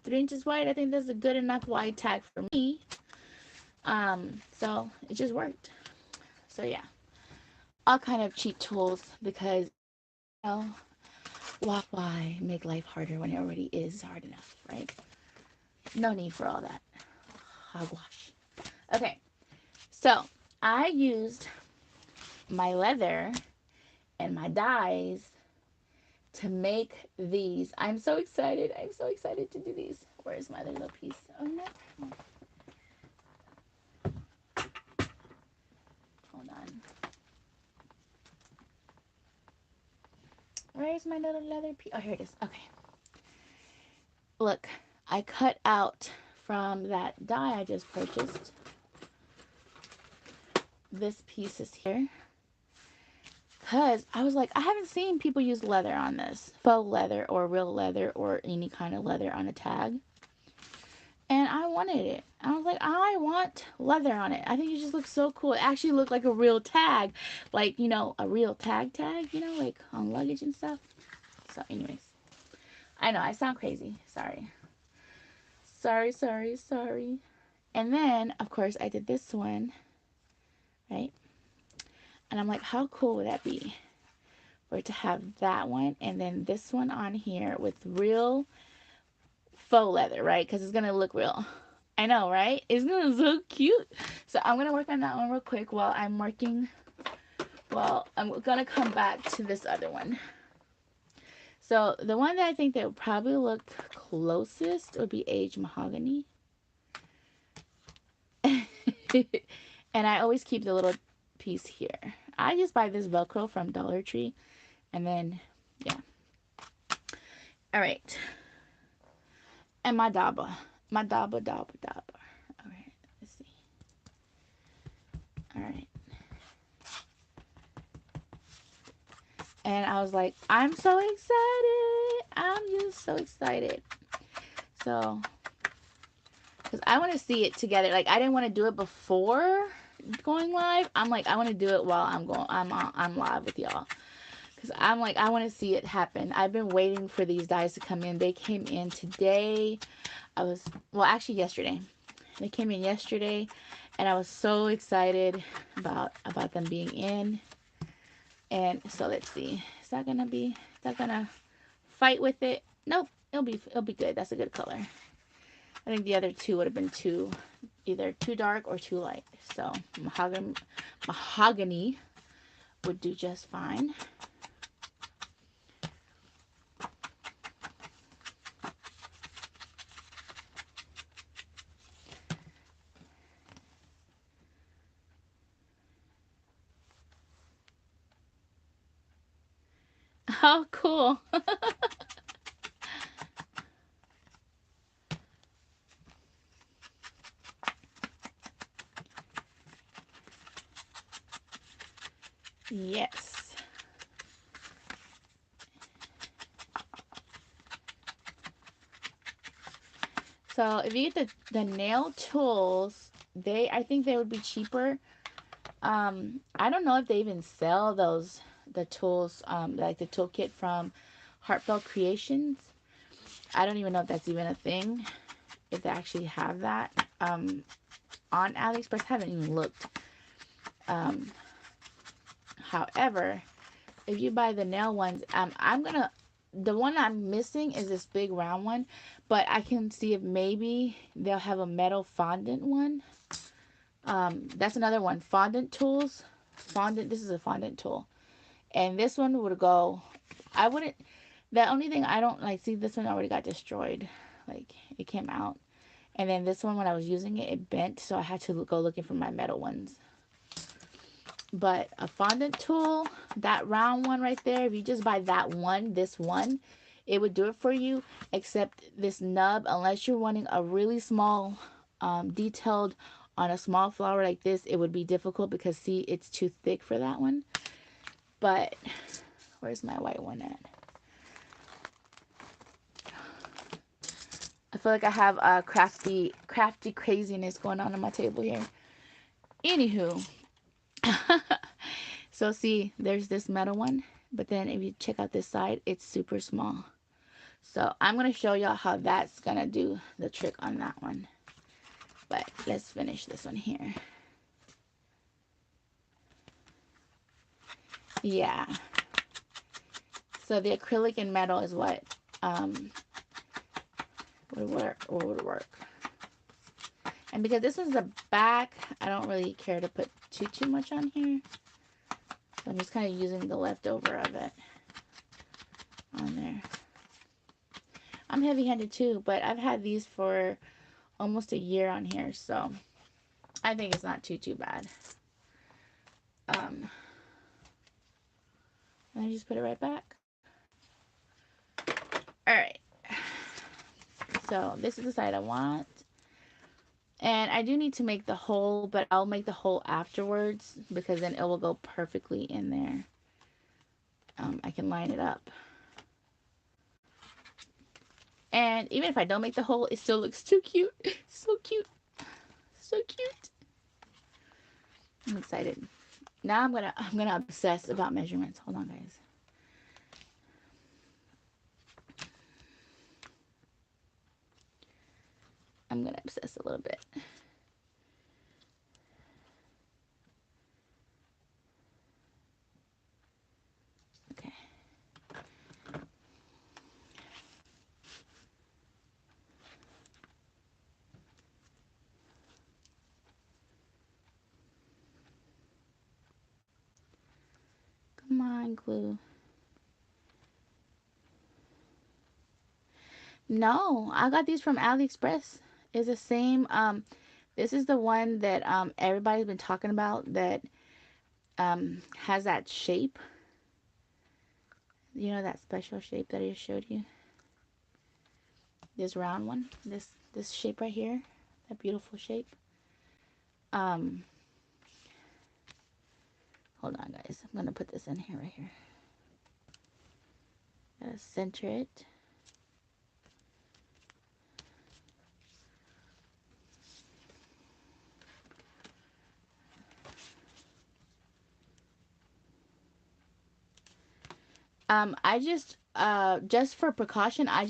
3 inches wide. I think that's a good enough wide tag for me. So it just worked. So yeah, all kind of cheap tools because, why make life harder when it already is hard enough, right? No need for all that hogwash. Okay, so I used my leather and my dies to make these. I'm so excited. I'm so excited to do these. Where's my other little piece? Oh no. Hold on. Where's my little leather piece? Oh, here it is. Okay. Look, I cut out from that die I just purchased. This piece is here. Because I was like, I haven't seen people use leather on this. Faux leather or real leather or any kind of leather on a tag. And I wanted it. I was like, I want leather on it. I think it just looks so cool. It actually looked like a real tag. Like, a real tag, like on luggage and stuff. So anyways. I know, I sound crazy. Sorry. Sorry. And then, of course, I did this one. Right? And I'm like, how cool would that be? For it to have that one and then this one on here with real faux leather, right? Because it's going to look real. I know, right? It's going to look so cute. So I'm going to work on that one real quick while I'm working. Well, I'm going to come back to this other one. So the one that I think that would probably look closest would be aged mahogany. And I always keep the little piece here. I just buy this Velcro from Dollar Tree. And then, yeah. All right. And my daba. My daba. All right. Let's see. All right. And I was like, I'm so excited. I'm just so excited. So, because I want to see it together. Like, I didn't want to do it before going live. I'm like, I want to do it while I'm live with y'all. Because I'm like, I want to see it happen. I've been waiting for these dies to come in. They came in today. Actually yesterday. They came in yesterday, and I was so excited about them being in. And so let's see. Is that gonna fight with it? Nope. It'll be good. That's a good color. I think the other two would have been either too dark or too light. So mahogany would do just fine. How cool. Yes. So if you get the nail tools, I think they would be cheaper. I don't know if they even sell the tools, like the toolkit from Heartfelt Creations. I don't even know if that's even a thing, if they actually have that on AliExpress. I haven't even looked. However, if you buy the nail ones, the one I'm missing is this big round one, but I can see if maybe they'll have a metal fondant one. That's another one. Fondant tools. This is a fondant tool. And this one would go, the only thing I don't like, see, this one already got destroyed. Like, it came out. And then this one, when I was using it, it bent, so I had to go looking for my metal ones. But a fondant tool, that round one right there, if you just buy that one, this one, it would do it for you. Except this nub, unless you're wanting a really small, detailed on a small flower like this, it would be difficult because, see, it's too thick for that one. But where's my white one at? I feel like I have a crafty craziness going on my table here. Anywho. So see, there's this metal one, but then if you check out this side, it's super small. So I'm going to show y'all how that's going to do the trick on that one. But let's finish this one here. Yeah. So the acrylic and metal is what would work. And because this one's the back, I don't really care to put too much on here. So I'm just kind of using the leftover of it on there. I'm heavy-handed too, but I've had these for almost a year on here, so I think it's not too bad. And I just put it right back. Alright. So this is the side I want. And I do need to make the hole, but I'll make the hole afterwards because then it will go perfectly in there. I can line it up. And even if I don't make the hole, it still looks too cute. So cute. So cute. I'm excited. Now I'm gonna obsess about measurements. Hold on, guys. I'm gonna obsess a little bit. Okay. Come on, glue. No, I got these from AliExpress. It's the same. This is the one that everybody's been talking about that has that shape. You know, that special shape that I just showed you. This round one. This shape right here. That beautiful shape. Hold on, guys. I'm gonna put this in here right here. Gotta center it. I just for precaution, I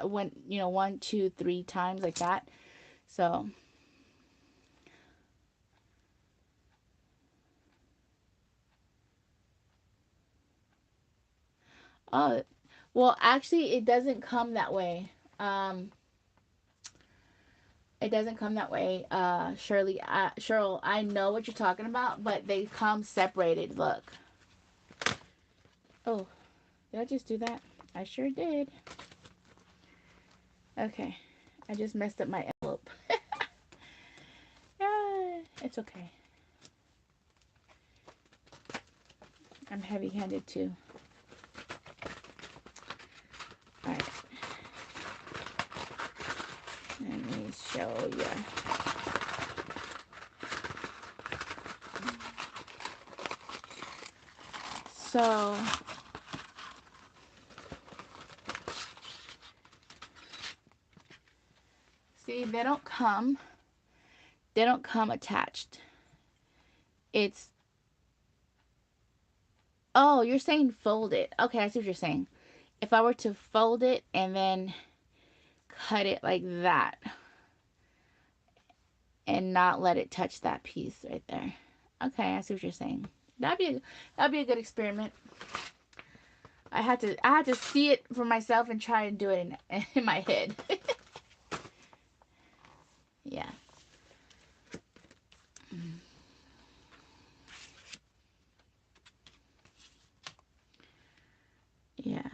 went, you know, 1, 2, 3 times like that. So Oh, well, actually, it doesn't come that way. It doesn't come that way, Shirley. Cheryl, I know what you're talking about, but they come separated. Look. Oh, did I just do that? I sure did. Okay. I just messed up my envelope. It's okay. I'm heavy-handed too. Alright. Let me show you. So, see, they don't come attached. It's, oh, you're saying fold it. Okay, I see what you're saying. If I were to fold it and then cut it like that and not let it touch that piece right there. Okay, I see what you're saying. That'd be a good experiment. I had to see it for myself and try and do it in my head. Yeah. Yeah.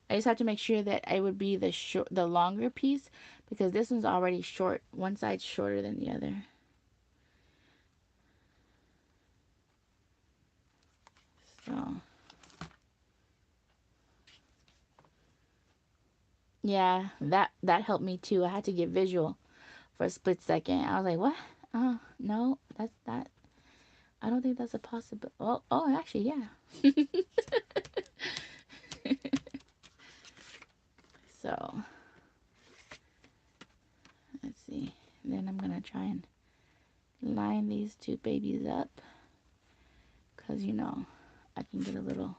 I just have to make sure that I would be the longer piece, because this one's already short. One side's shorter than the other. So, yeah, that helped me too. I had to get visual for a split second. I was like, what? No, that's that. I don't think that's a possible. Oh, actually, yeah. So, let's see. Then I'm gonna try and line these two babies up, because you know I can get a little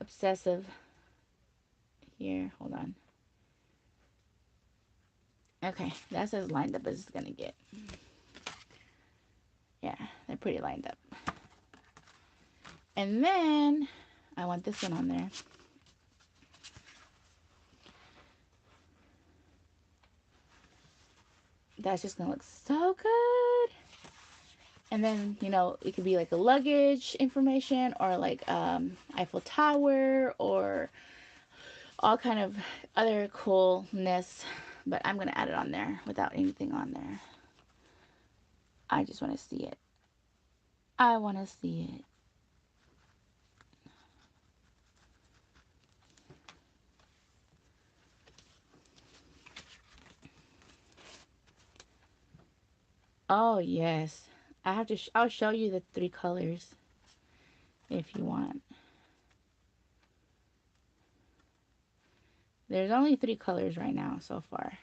obsessive here. Hold on. Okay, that's as lined up as it's gonna get. Yeah, they're pretty lined up. And then I want this one on there. That's just gonna look so good. And then, you know, it could be like a luggage information, or like Eiffel Tower, or all kind of other coolness. But I'm gonna add it on there without anything on there. I just want to see it. I want to see it. Oh yes, I have to. I'll show you the 3 colors if you want. There's only 3 colors right now so far.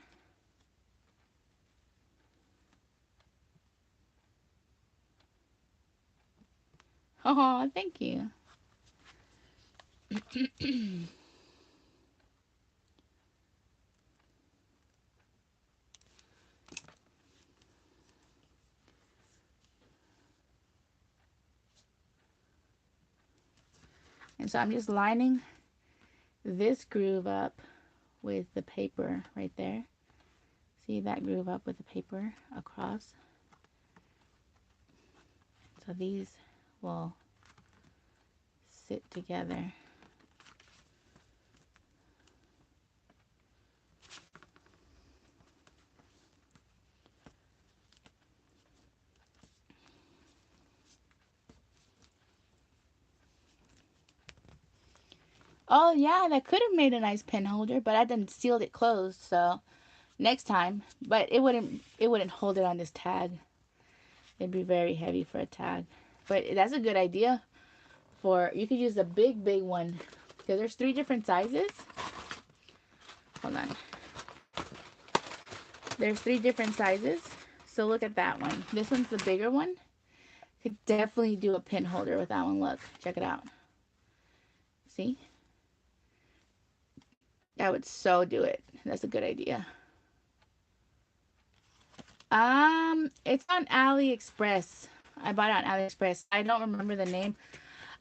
Oh, thank you. And so I'm just lining this groove up with the paper right there. See that groove up with the paper across. So these will sit together. Oh yeah, that could have made a nice pen holder, but I done sealed it closed, so next time. But it wouldn't hold it on this tag. It'd be very heavy for a tag. But that's a good idea. You could use a big one, because there's 3 different sizes. Hold on. There's 3 different sizes. So look at that one. This one's the bigger one. Could definitely do a pin holder with that one. Look, check it out. See? That would so do it. That's a good idea. It's on AliExpress. I bought it on AliExpress. I don't remember the name.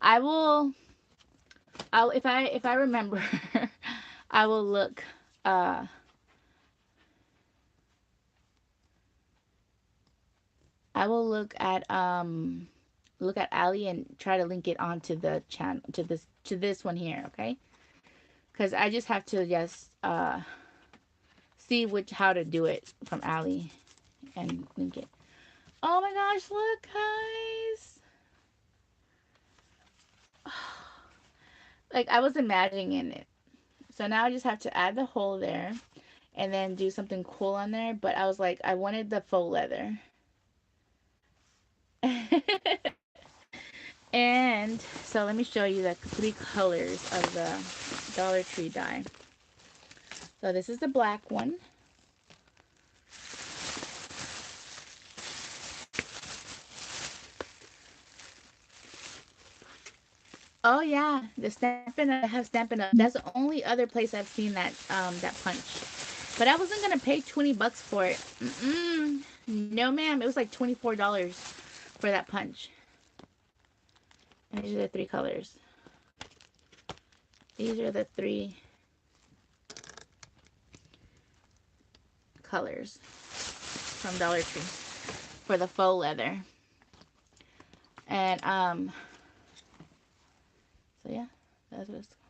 I will if I remember, I will look I will look at Ali and try to link it onto the channel, to this one here, okay? Because I just have to just see how to do it from Ali and link it. Oh my gosh, look guys. Like I was imagining it. So now I just have to add the hole there and then do something cool on there. But I was like, I wanted the faux leather. And so let me show you the 3 colors of the Dollar Tree die. So this is the black one. Oh yeah, the Stampin' Up! I have Stampin' Up! That's the only other place I've seen that that punch. But I wasn't gonna pay $20 for it. No ma'am, it was like $24 for that punch. And these are the 3 colors. These are the 3 colors from Dollar Tree for the faux leather. And so yeah, that's what it's called.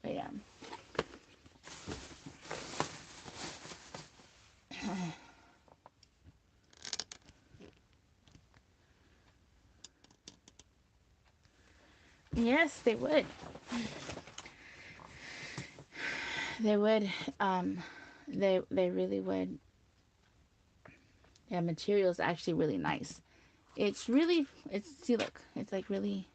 But yeah. Yes, they would. They would. They really would. Yeah, material is actually really nice. It's really, see look, it's like really.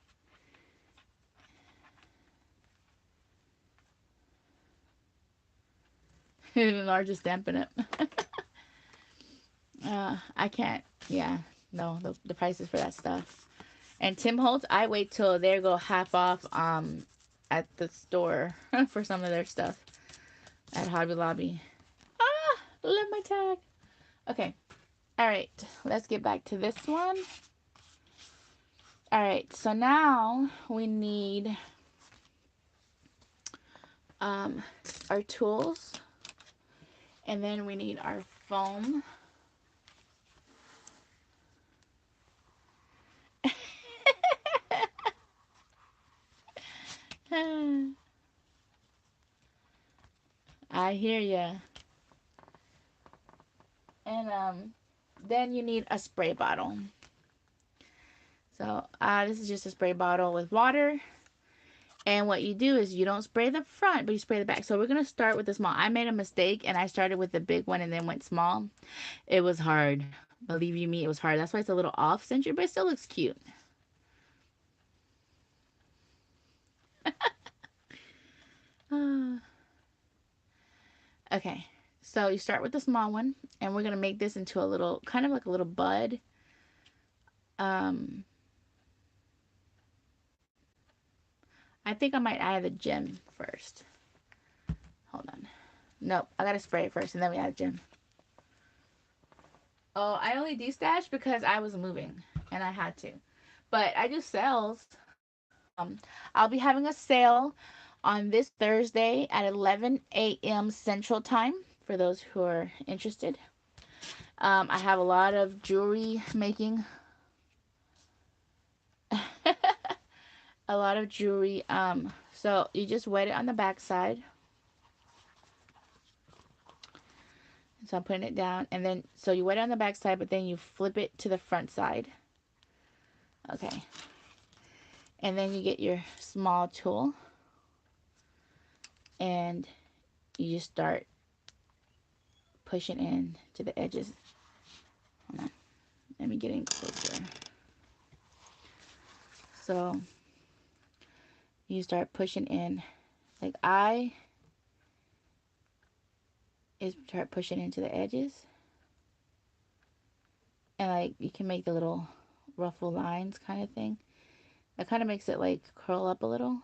Even larger Stampin' Up! I can't. Yeah, no, the prices for that stuff. And Tim Holtz, I wait till they go half off at the store for some of their stuff at Hobby Lobby. Ah, love my tag. Okay, all right, let's get back to this one. All right, so now we need our tools, and then we need our foam. I hear ya. And then you need a spray bottle. So this is just a spray bottle with water. And what you do is you don't spray the front, but you spray the back. So we're going to start with the small. I made a mistake and I started with the big one and then went small. It was hard. Believe you me, it was hard. That's why it's a little off center, but it still looks cute. Okay, so you start with the small one, and we're going to make this into a little, kind of like a little bud. I think I might add the gem first. Hold on. Nope, I got to spray it first, and then we add gem. Oh, I only destashed because I was moving, and I had to. But I do sales. I'll be having a sale on this Thursday at 11 a.m. Central Time for those who are interested. I have a lot of jewelry making. A lot of jewelry. So you just wet it on the back side. So I'm putting it down, and then so you wet it on the back side, but then you flip it to the front side. Okay. And then you get your small tool, and you just start pushing in to the edges. Hold on. Let me get in closer. So you start pushing in. Like I start pushing into the edges. And like you can make the little ruffle lines kind of thing. That kind of makes it like curl up a little.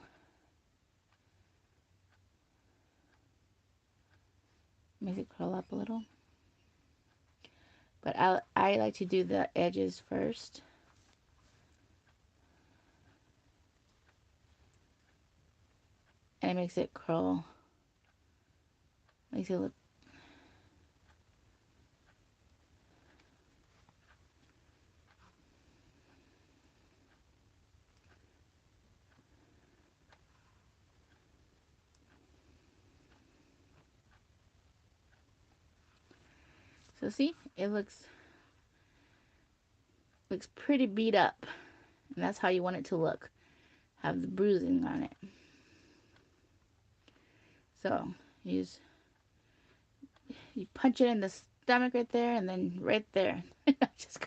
Makes it curl up a little. But I like to do the edges first. And it makes it curl. Makes it look. So see, it looks pretty beat up. And that's how you want it to look. Have the bruising on it. So you punch it in the stomach right there, and then right there. Just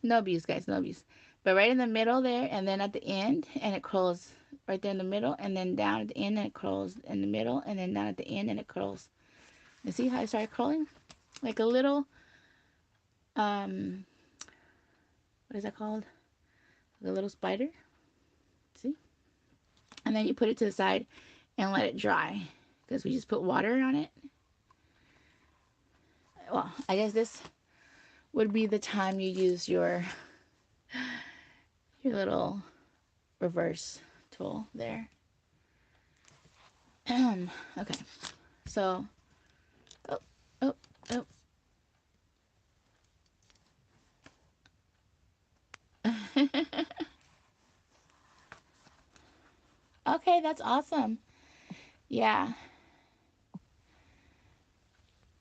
no abuse, guys, no abuse. But right in the middle there, and then at the end, and it curls right there in the middle, and then down at the end, and it curls in the middle, and then down at the end, and it curls. You see how I started curling? Like a little, what is that called? Like a little spider. See? And then you put it to the side and let it dry, because we just put water on it. Well, I guess this would be the time you use your little reverse tool there. Okay, so oh, oh, oh. Okay, that's awesome. Yeah,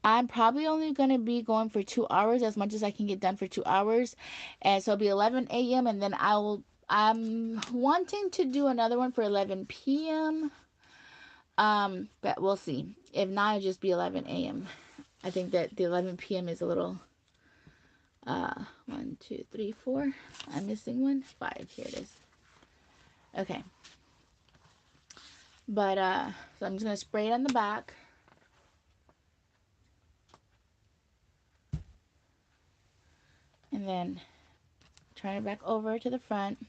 I'm probably only going to be going for 2 hours, as much as I can get done for 2 hours. And so it'll be 11 a.m. and then I'm wanting to do another one for 11 p.m. But we'll see. If not, it'll just be 11 a.m. I think that the 11 p.m. is a little, 1, 2, 3, 4. I'm missing one. 5. Here it is. Okay. But, so I'm just going to spray it on the back. And then turn it back over to the front.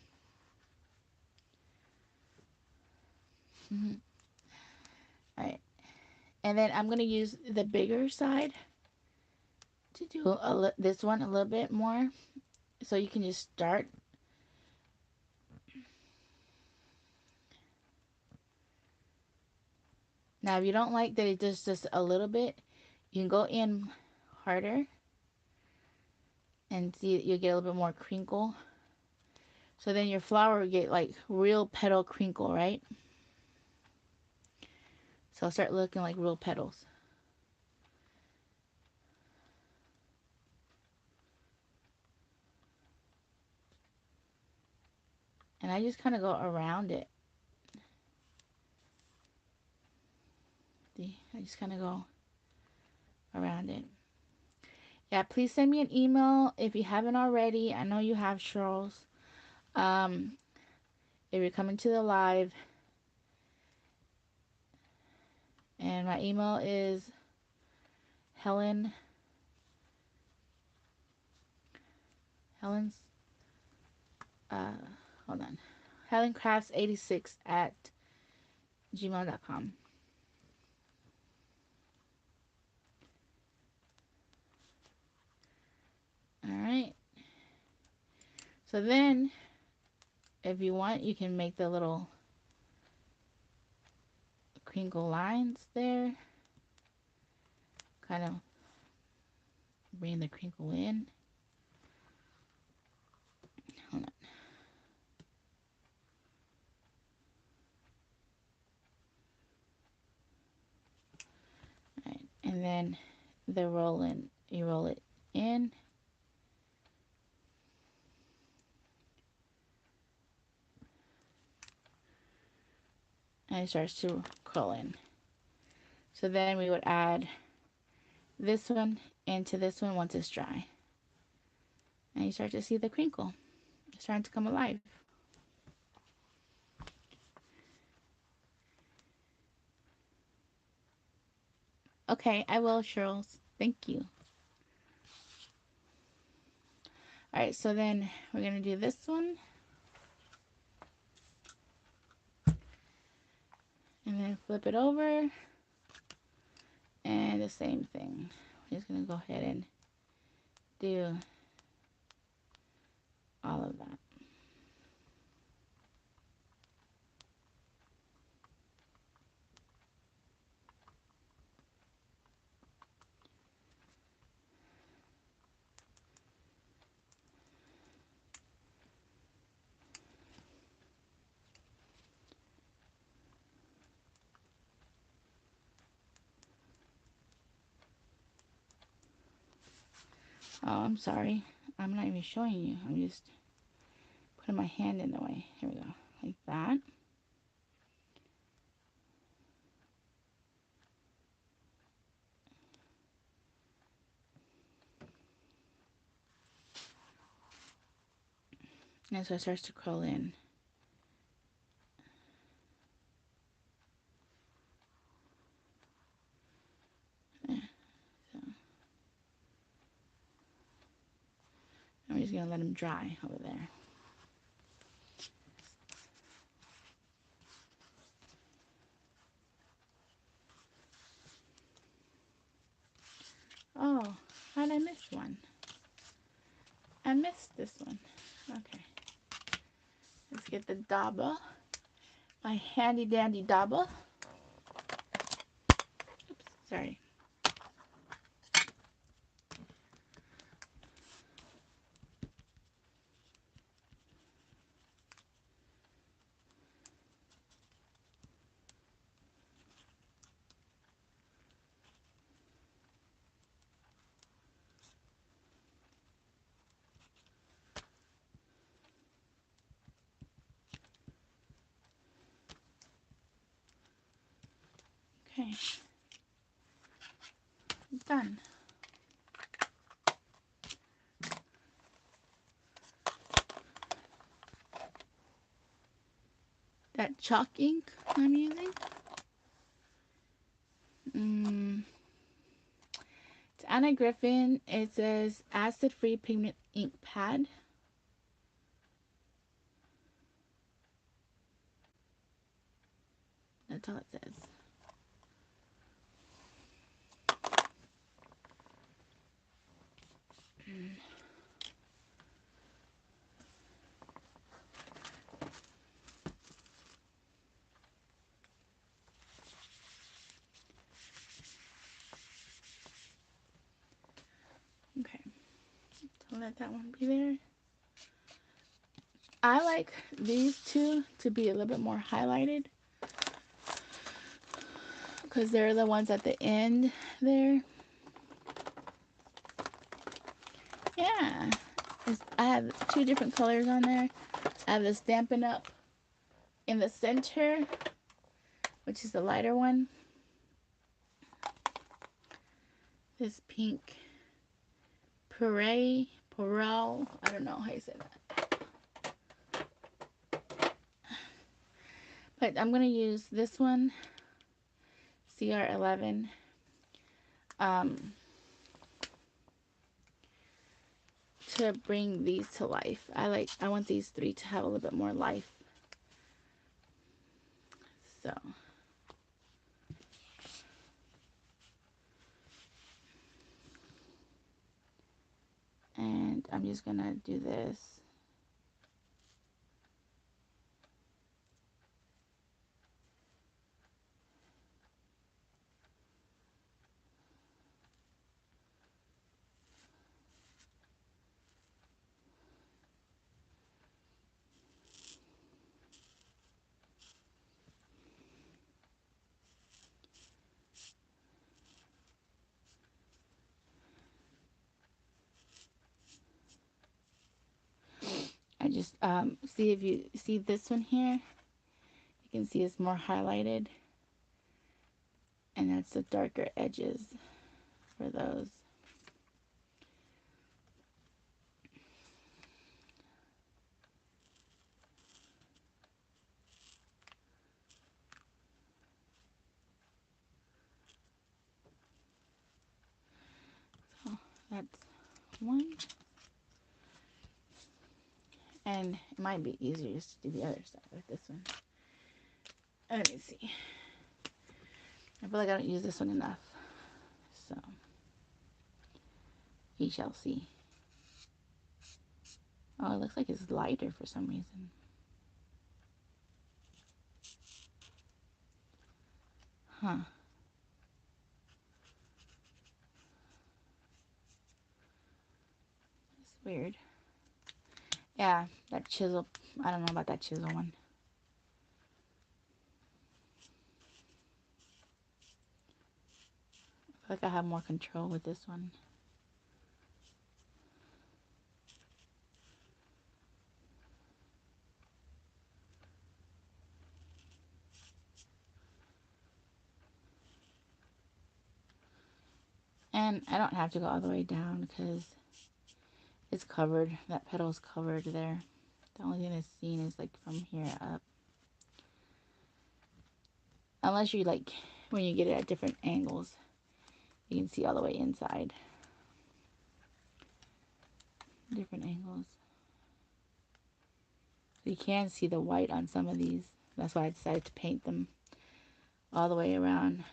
Alright. And then I'm going to use the bigger side to do this one a little bit more. So you can just start. Now, if you don't like that it does just a little bit, you can go in harder. And see, you'll get a little bit more crinkle. So then your flower will get like real petal crinkle, right? So it'll start looking like real petals. And I just kind of go around it. See, I just kind of go around it. Yeah, please send me an email if you haven't already. I know you have, Charles. If you're coming to the live. And my email is Helen's hold on, HelenCrafts86@gmail.com. Alright. So then, if you want, you can make the little crinkle lines there. Kind of bring the crinkle in. Hold on. Alright. And then the rolling, you roll it in. And it starts to curl in. So then we would add this one into this one once it's dry. And you start to see the crinkle. It's starting to come alive. Okay, I will, Charles. Thank you. Alright, so then we're going to do this one. And then flip it over. And the same thing. I'm just going to go ahead and do all of that. Oh, I'm sorry. I'm not even showing you. I'm just putting my hand in the way. Here we go. Like that. And so it starts to curl in. There. So I'm just going to let them dry over there. Oh, how did I miss one? I missed this one. Okay. Let's get the dauber. My handy dandy dauber. Oops, sorry. Okay. Done. That chalk ink I'm using. It's Anna Griffin. It says acid-free pigment ink pad. That's all it says. Okay, so let that one be there. I like these two to be a little bit more highlighted because they're the ones at the end there. Yeah, I have two different colors on there. I have the Stampin' Up! In the center, which is the lighter one. This pink Puree, I don't know how you say that. But I'm going to use this one, CR11. To bring these to life. I want these three to have a little bit more life. So and I'm just gonna do this. I just see if you see this one here, you can see it's more highlighted, and that's the darker edges for those. So that's one, and it might be easier just to do the other side with this one. Let me see. I feel like I don't use this one enough, so We shall see. Oh, it looks like it's lighter for some reason. Huh. It's weird. Yeah, that chisel. I don't know about that chisel one. I feel like I have more control with this one. And I don't have to go all the way down because it's covered. That petal is covered there. The only thing that's seen is like from here up. Unless you like, when you get it at different angles, you can see all the way inside. Different angles. So you can see the white on some of these. That's why I decided to paint them all the way around.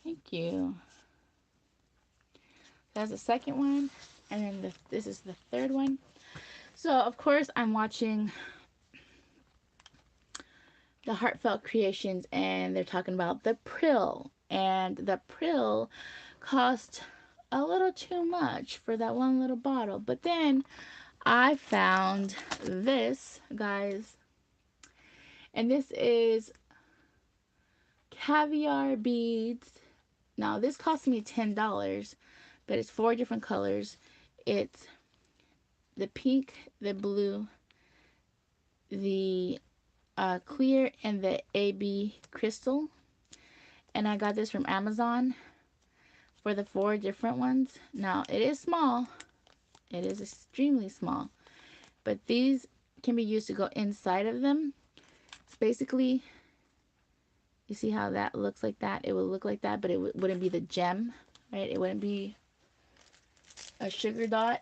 Thank you. That's the second one, and then this is the third one. So of course I'm watching the Heartfelt Creations, and they're talking about the Prill, and the Prill cost a little too much for that one little bottle. But then I found this, guys, and this is caviar beads. Now this cost me $10, but it's 4 different colors. It's the pink, the blue, the clear, and the AB crystal. And I got this from Amazon for the 4 different ones. Now it is small. It is extremely small. But these can be used to go inside of them. It's basically, you see how that looks like that? It would look like that, but it wouldn't be the gem, right? It wouldn't be a sugar dot.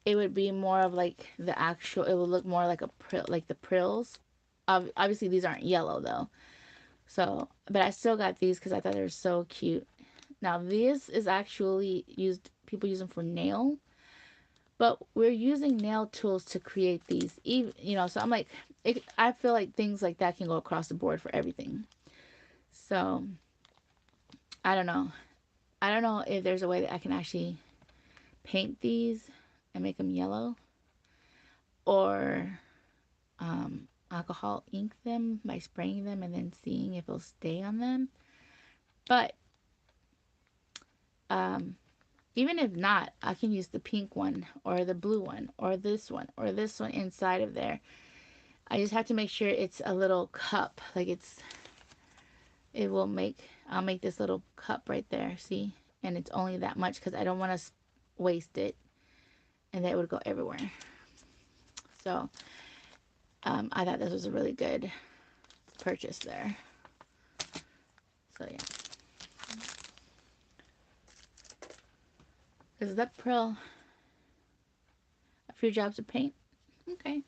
It would be more of like the actual, it would look more like like the prills. Obviously these aren't yellow though. So, but I still got these because I thought they were so cute. Now this is actually used, people use them for nail, but we're using nail tools to create these, even, you know, so I'm like, I feel like things like that can go across the board for everything. So I don't know. I don't know if there's a way that I can actually paint these and make them yellow, or alcohol ink them by spraying them and then seeing if it'll stay on them. But even if not, I can use the pink one or the blue one or this one inside of there. I just have to make sure it's a little cup, like I'll make this little cup right there, see? And it's only that much because I don't want to waste it, and that would go everywhere. So I thought this was a really good purchase there. So yeah, is that Prill? A few drops of paint. Okay.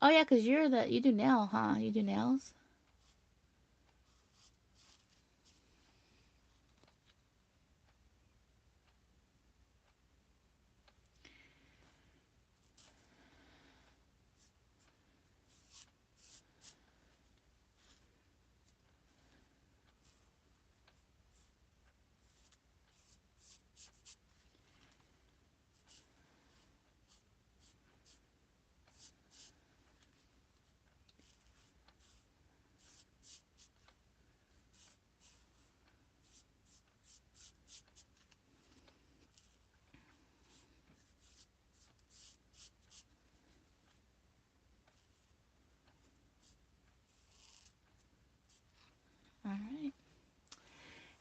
Oh yeah, because you do nail, huh? You do nails? All right.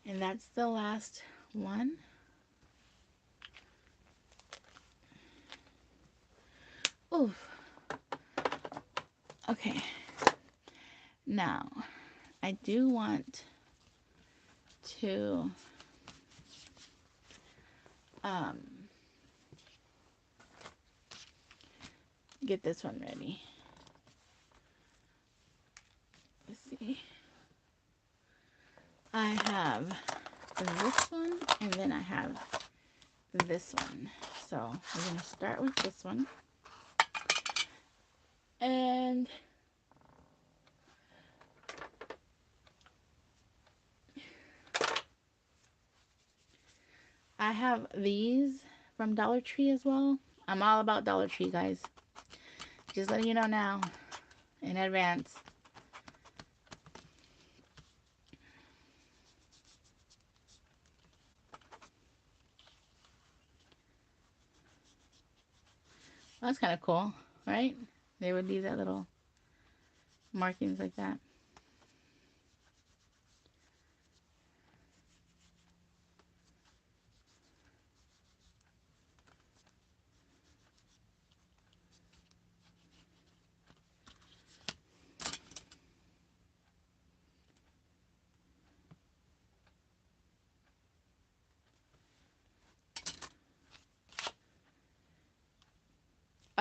And that's the last one. Oof. Okay. Now, I do want to get this one ready. Let's see. I have this one, and then I have this one. So we're going to start with this one. And I have these from Dollar Tree as well. I'm all about Dollar Tree, guys. Just letting you know now in advance. That's kind of cool, right? They would leave that little markings like that.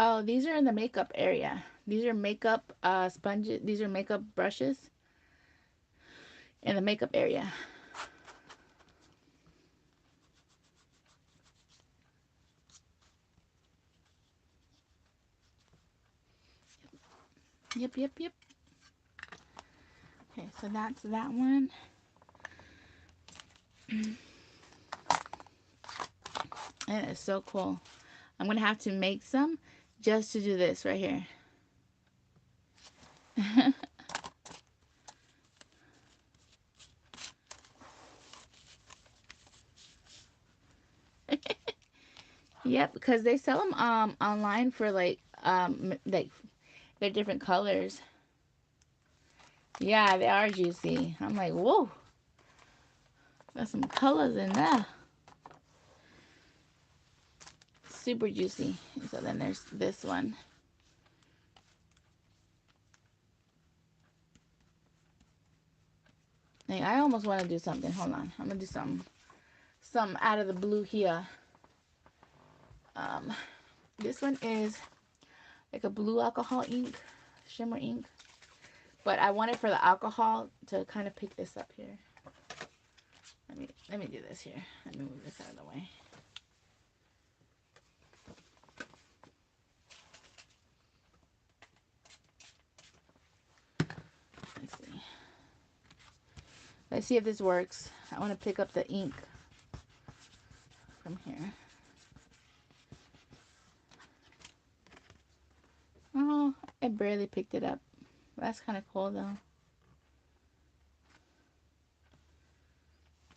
Oh, these are in the makeup area. These are makeup sponges. These are makeup brushes in the makeup area. Yep, yep, yep. Okay, so that's that one. And it's so cool. I'm going to have to make some just to do this right here. Yep, because they sell them online for like they're different colors. Yeah, they are juicy. I'm like, whoa. Got some colors in there. Super juicy. So then there's this one. Like, I almost want to do something. Hold on. I'm going to do some out of the blue here. This one is like a blue alcohol ink, shimmer ink. But I wanted for the alcohol to kind of pick this up here. Let me do this here. Let me move this out of the way. Let's see. Let's see if this works. I want to pick up the ink from here. Oh, I barely picked it up. That's kind of cool though.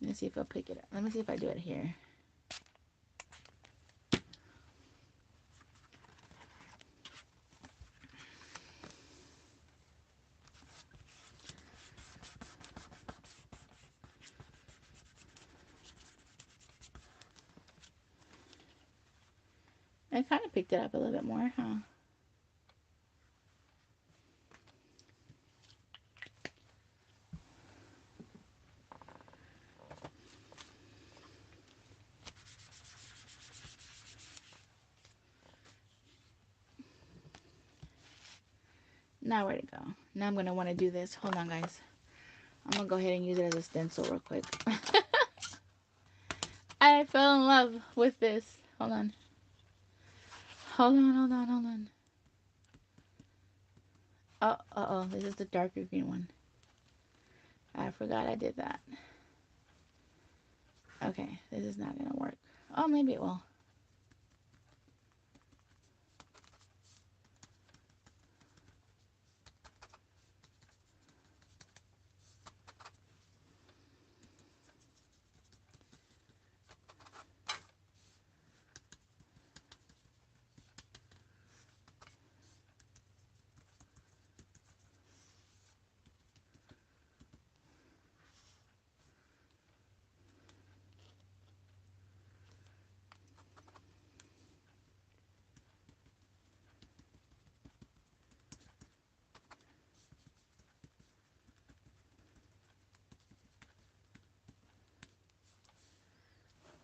Let me see if I'll pick it up. Let me see if I do it here. I kind of picked it up a little bit more, huh? Now where'd it go? Now I'm going to want to do this. Hold on, guys. I'm going to go ahead and use it as a stencil real quick. I fell in love with this. Hold on. Hold on, hold on, hold on. Oh, uh-oh. This is the darker green one. I forgot I did that. Okay, this is not going to work. Oh, maybe it will.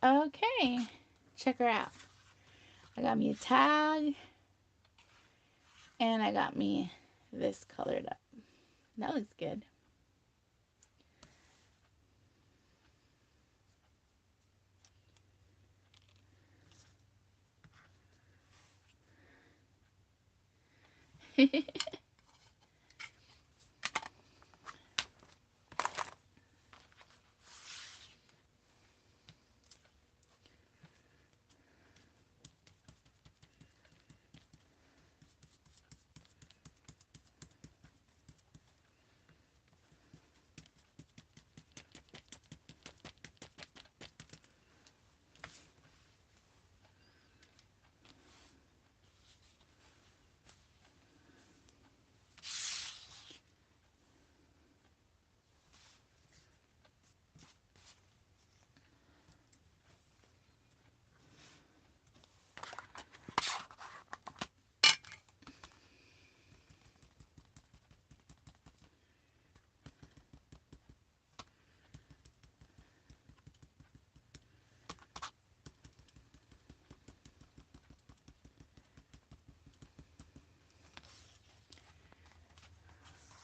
Okay. check her out. I got me a tag, and I got me this colored up. That looks good.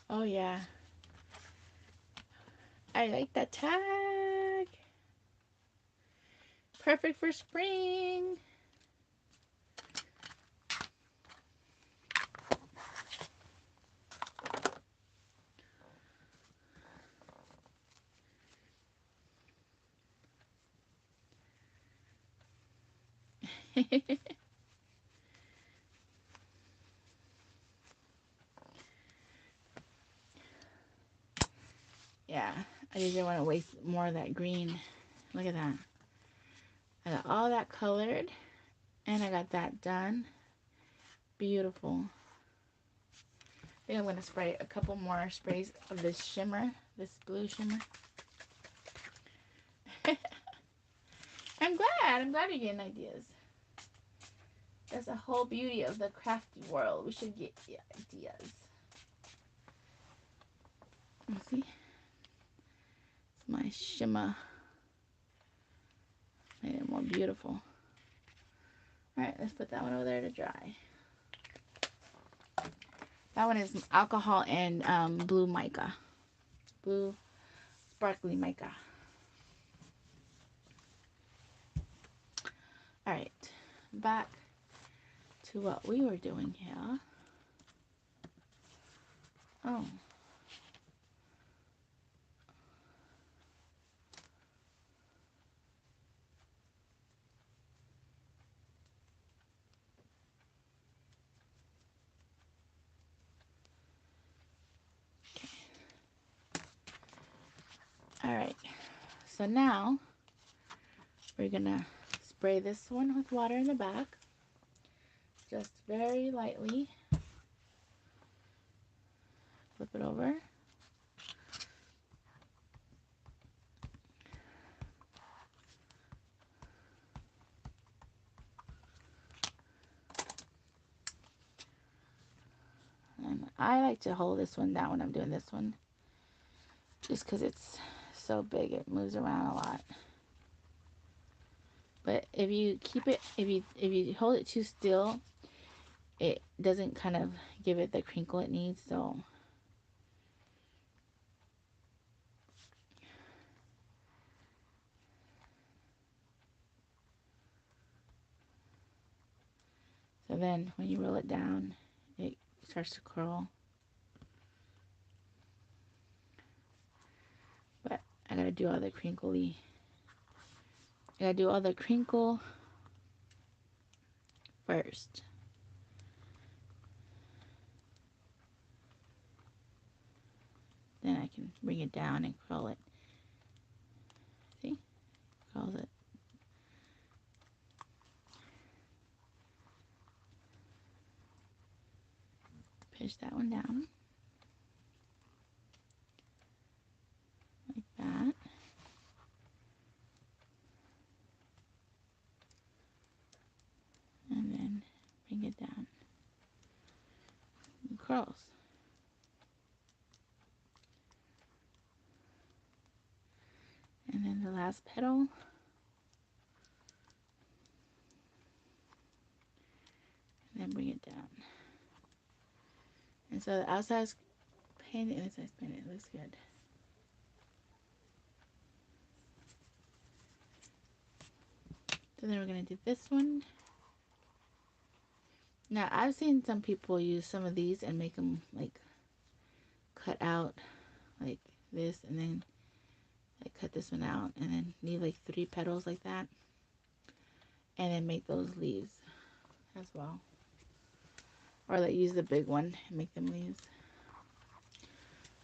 Oh yeah, I like that tag. Perfect for spring. Yeah, I just didn't want to waste more of that green. Look at that. I got all that colored, and I got that done. Beautiful. I think I'm going to spray a couple more sprays of this shimmer, this blue shimmer. I'm glad you're getting ideas. That's the whole beauty of the crafty world. We should get ideas. Let's see. It's my shimmer. Made it more beautiful. Alright, let's put that one over there to dry. That one is alcohol and blue mica. Blue sparkly mica. Alright, back to what we were doing here. Oh. Alright, so now we're gonna spray this one with water in the back. Just very lightly. Flip it over. And I like to hold this one down when I'm doing this one, just because it's so big it moves around a lot. But if you keep it, if you hold it too still, it doesn't kind of give it the crinkle it needs. So then when you roll it down, it starts to curl. But I gotta do all the crinkly. I gotta do all the crinkle first. Then I can bring it down and curl it. See? Curls it. Push that one down. Like that. And then bring it down. It curls. And then the last petal. down. And so the outside's painted and inside's painted. It looks good. So then we're going to do this one. Now, I've seen some people use some of these and make them, like, cut out like this, and then like cut this one out, and then leave like 3 petals like that, and then make those leaves as well. Or like use the big one and make them leaves.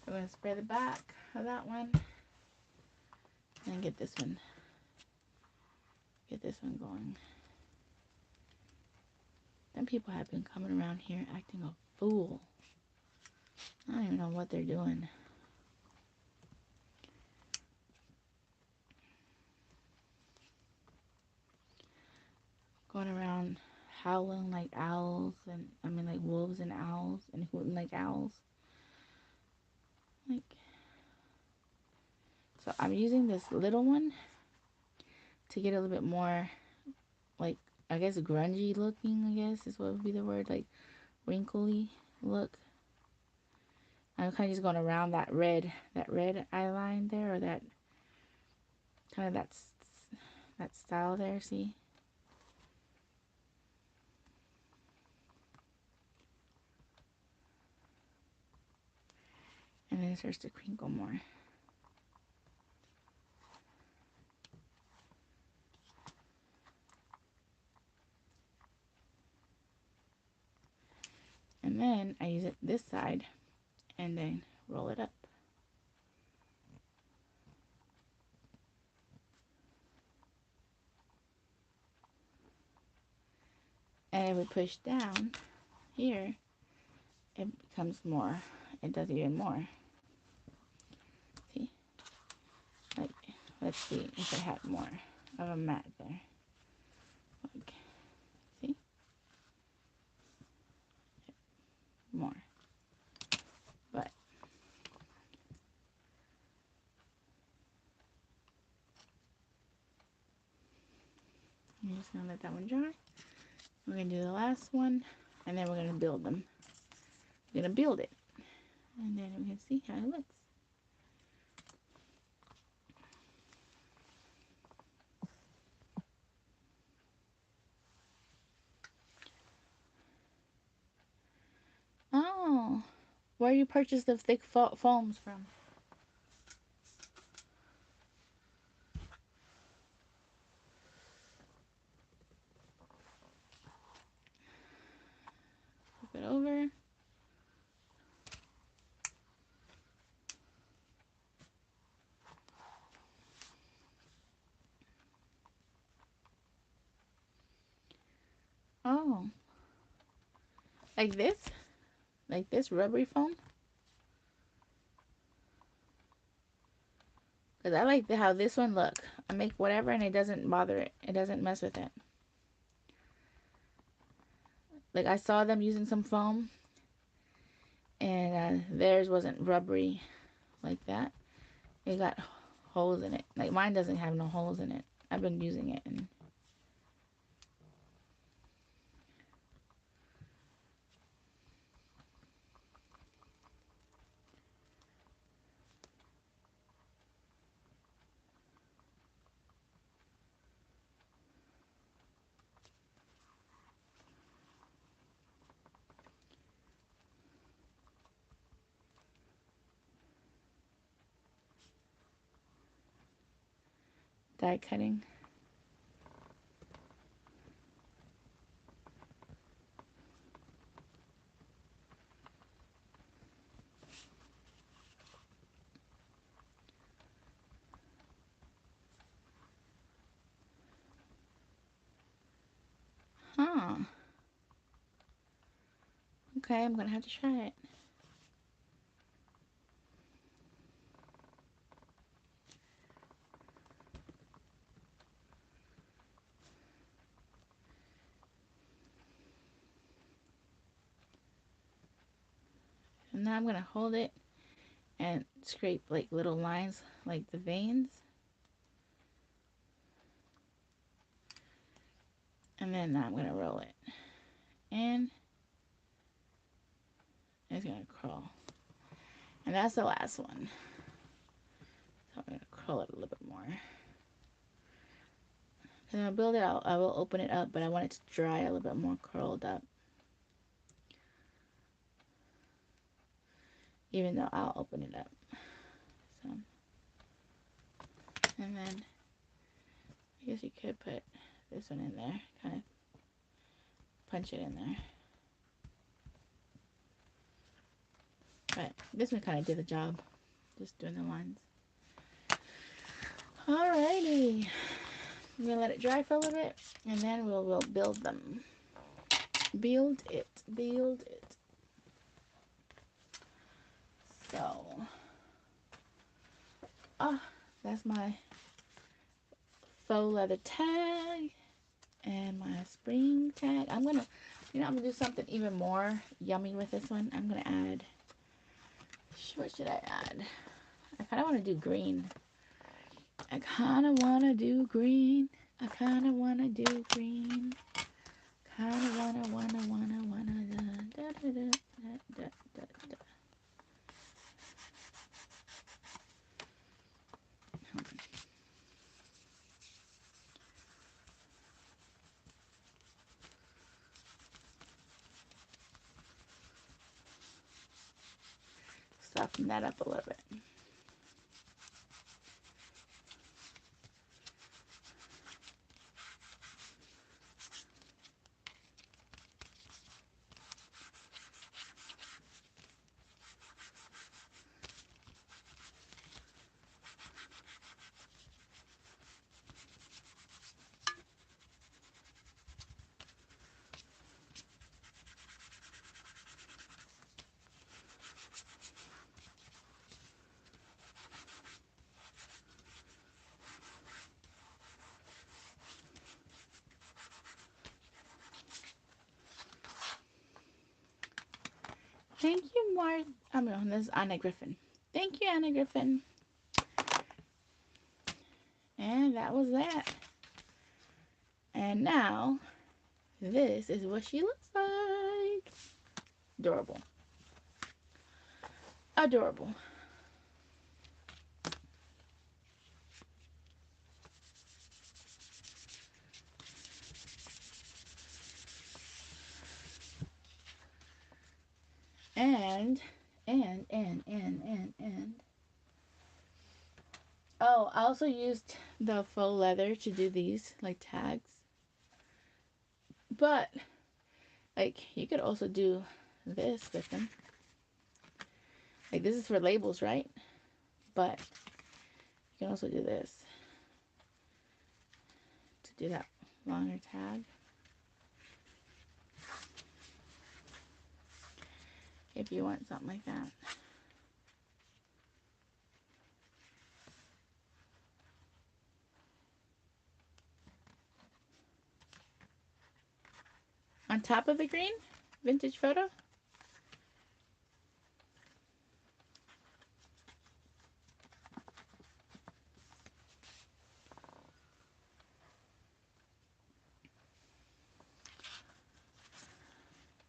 I'm going to spray the back of that one and get this one going. Some people have been coming around here acting a fool. I don't even know what they're doing. Going around howling like owls, and I mean like wolves and owls, and hooting like owls. Like, so I'm using this little one to get a little bit more, like, I guess grungy looking, I guess is what would be the word, like wrinkly look. I'm kind of just going around that red eye line there, or that kind of that style there, see? And then it starts to crinkle more. And then I use it this side and then roll it up. And if we push down here, it becomes more. It does even more. See? Like, let's see if I had more of a mat there. Like, see? More. But I'm just gonna let that one dry. We're gonna do the last one, and then we're gonna build them. We're gonna build it, and then we can see how it looks. Oh, where you purchased the thick foams from? Flip it over. Oh, like this? Like this rubbery foam? Because I like how this one look. I make whatever and it doesn't bother it. It doesn't mess with it. Like I saw them using some foam, and theirs wasn't rubbery like that. It got holes in it. Like mine doesn't have no holes in it. I've been using it, and die cutting. Huh. Okay, I'm gonna have to try it. And now I'm gonna hold it and scrape like little lines, like the veins. And then I'm gonna roll it in and it's gonna curl. And that's the last one. So I'm gonna curl it a little bit more. And I'll build it out. I will open it up, but I want it to dry a little bit more curled up. Even though I'll open it up. So, and then I guess you could put this one in there, kind of punch it in there. But this one kind of did the job, just doing the lines. Alrighty, I'm gonna let it dry for a little bit, and then we'll build them. Build it, build it. So, that's my faux leather tag and my spring tag. I'm gonna do something even more yummy with this one. I'm gonna add, what should I add? I kind of want to do green. I kind of want to do green. Kind of want to do green. Kind of wanna da da da da da da. Soften that up a little bit. Thank you, Mark. This is Anna Griffin. Thank you, Anna Griffin. And that was that. And now, this is what she looks like. Adorable. Adorable. And. Oh, I also used the faux leather to do these, like, tags. But, like, you could also do this with them. Like, this is for labels, right? But you can also do this to do that longer tag. If you want something like that. On top of the green vintage photo.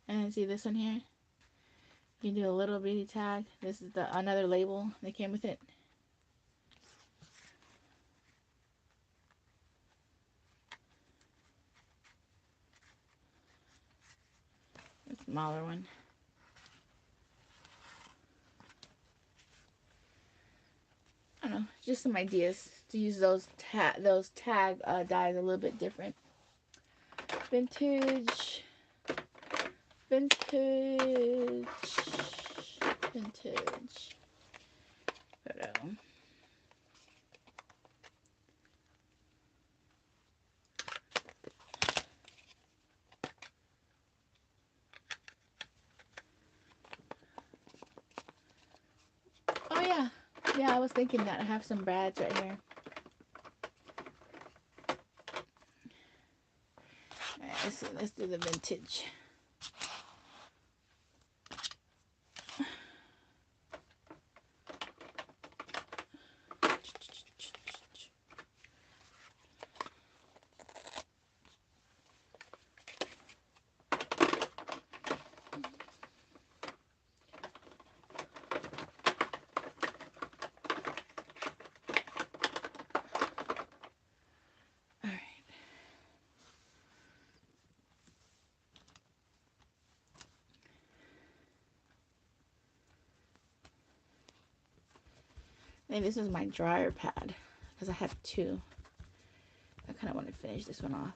And see this one here? You can do a little bitty tag. This is another label that came with it. A smaller one. I don't know, just some ideas to use those tag dies a little bit different. Vintage. Photo. Oh yeah. Yeah, I was thinking that. I have some brads right here. Alright, let's do the vintage. And this is my dryer pad because I have two. I kind of want to finish this one off.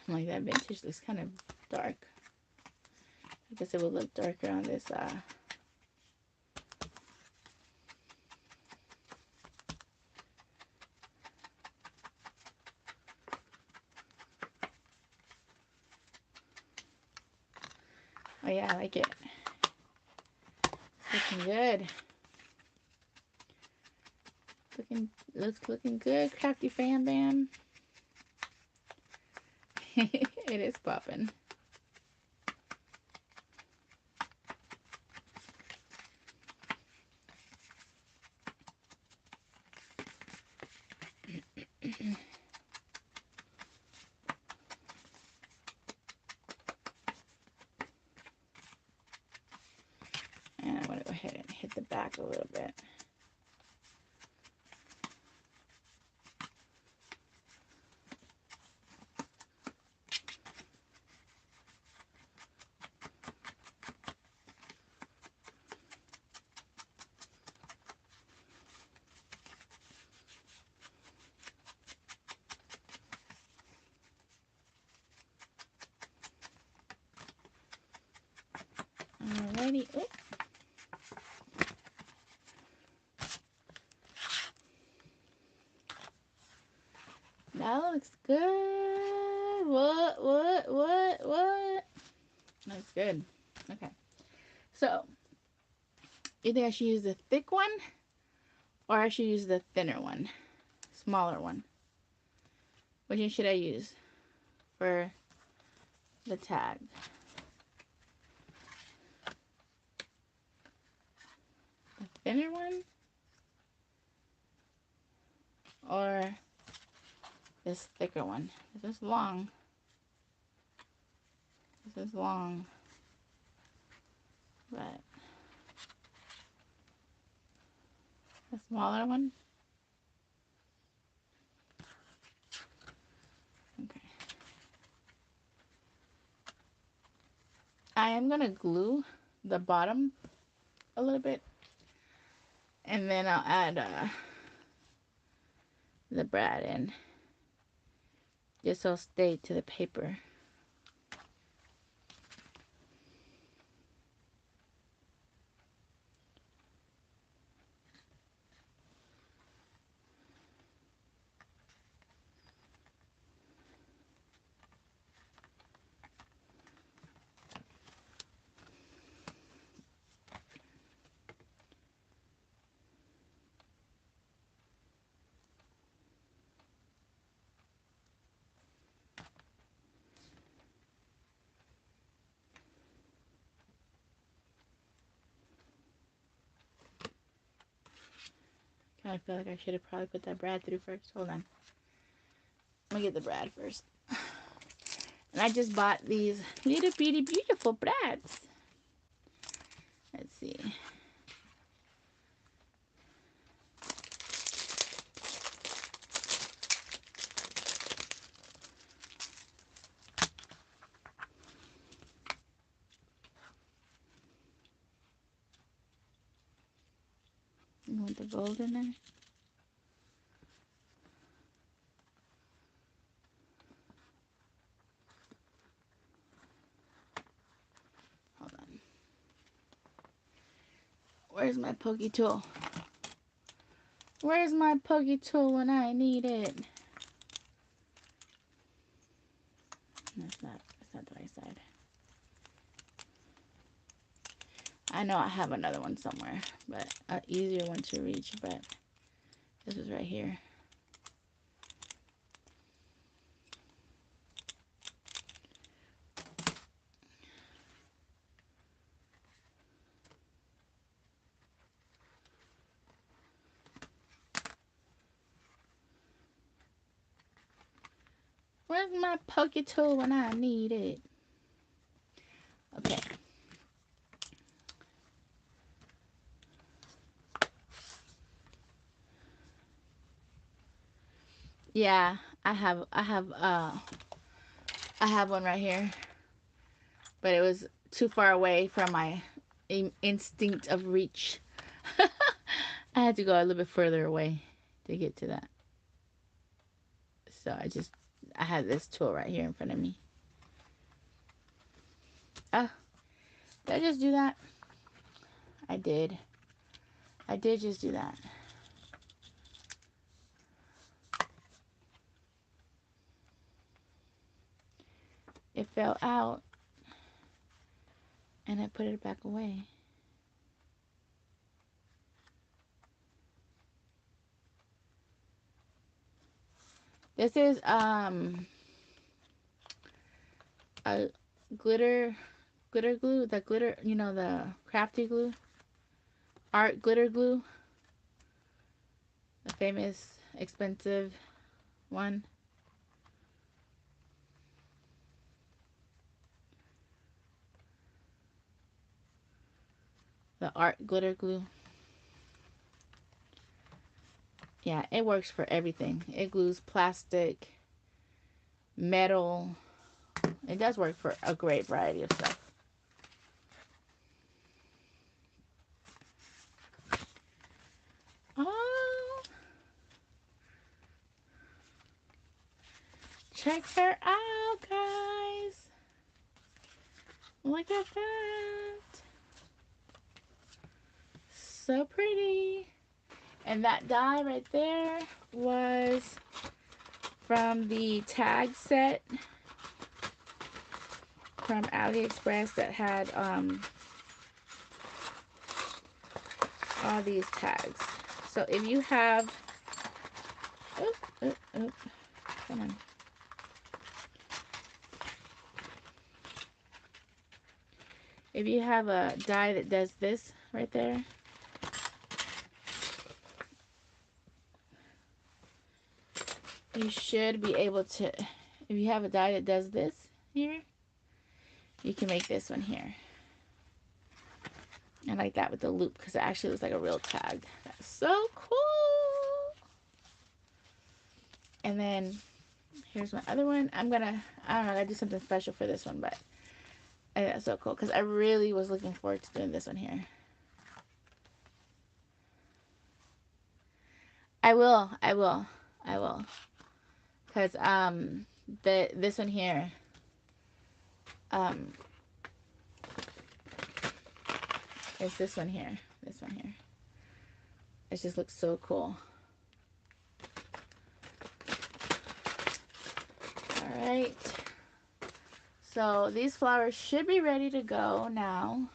Like that vintage looks kind of dark. I guess it will look darker on this oh yeah, I like it. It's looking good. Looking good, Crafty Fam Bam. It is popping. And I want to go ahead and hit the back a little bit. Alrighty. Oops. That looks good. What? That's good. Okay. So, you think I should use the thick one or I should use the thinner one? Smaller one. Which one should I use for the tag? The thinner one or this thicker one? This is long. This is long. But the smaller one? Okay. I am going to glue the bottom a little bit. And then I'll add the brad in. Just so it'll stay to the paper. I feel like I should have probably put that brad through first. Hold on. Let me get the brad first. And I just bought these little bitty beautiful brads. Let's see. You want the gold in there? Hold on. Where's my pokey tool? Where's my pokey tool when I need it? That's not the right side. I know I have another one somewhere, but an easier one to reach, but this is right here. Where's my pokey tool when I need it? Okay. Yeah, I have one right here, but it was too far away from my instinct of reach. I had to go a little bit further away to get to that. So I had this tool right here in front of me. Oh, did I just do that? I did. I did just do that. It fell out and I put it back away. This is a glitter glue, the glitter, you know, the crafty glue, art glitter glue, the famous expensive one. The art glitter glue. Yeah, it works for everything. It glues plastic, metal. It does work for a great variety of stuff. Oh, check her out, guys. Look at that. So pretty. And that die right there was from the tag set from AliExpress that had all these tags. So if you have, come on. If you have a die that does this right there, you should be able to, if you have a die that does this here, you can make this one here. I like that with the loop because it actually looks like a real tag. That's so cool. And then here's my other one. I don't know, I gotta do something special for this one, but I think that's so cool because I really was looking forward to doing this one here. I will. Because this one here, is this one here. It just looks so cool. Alright. So these flowers should be ready to go now.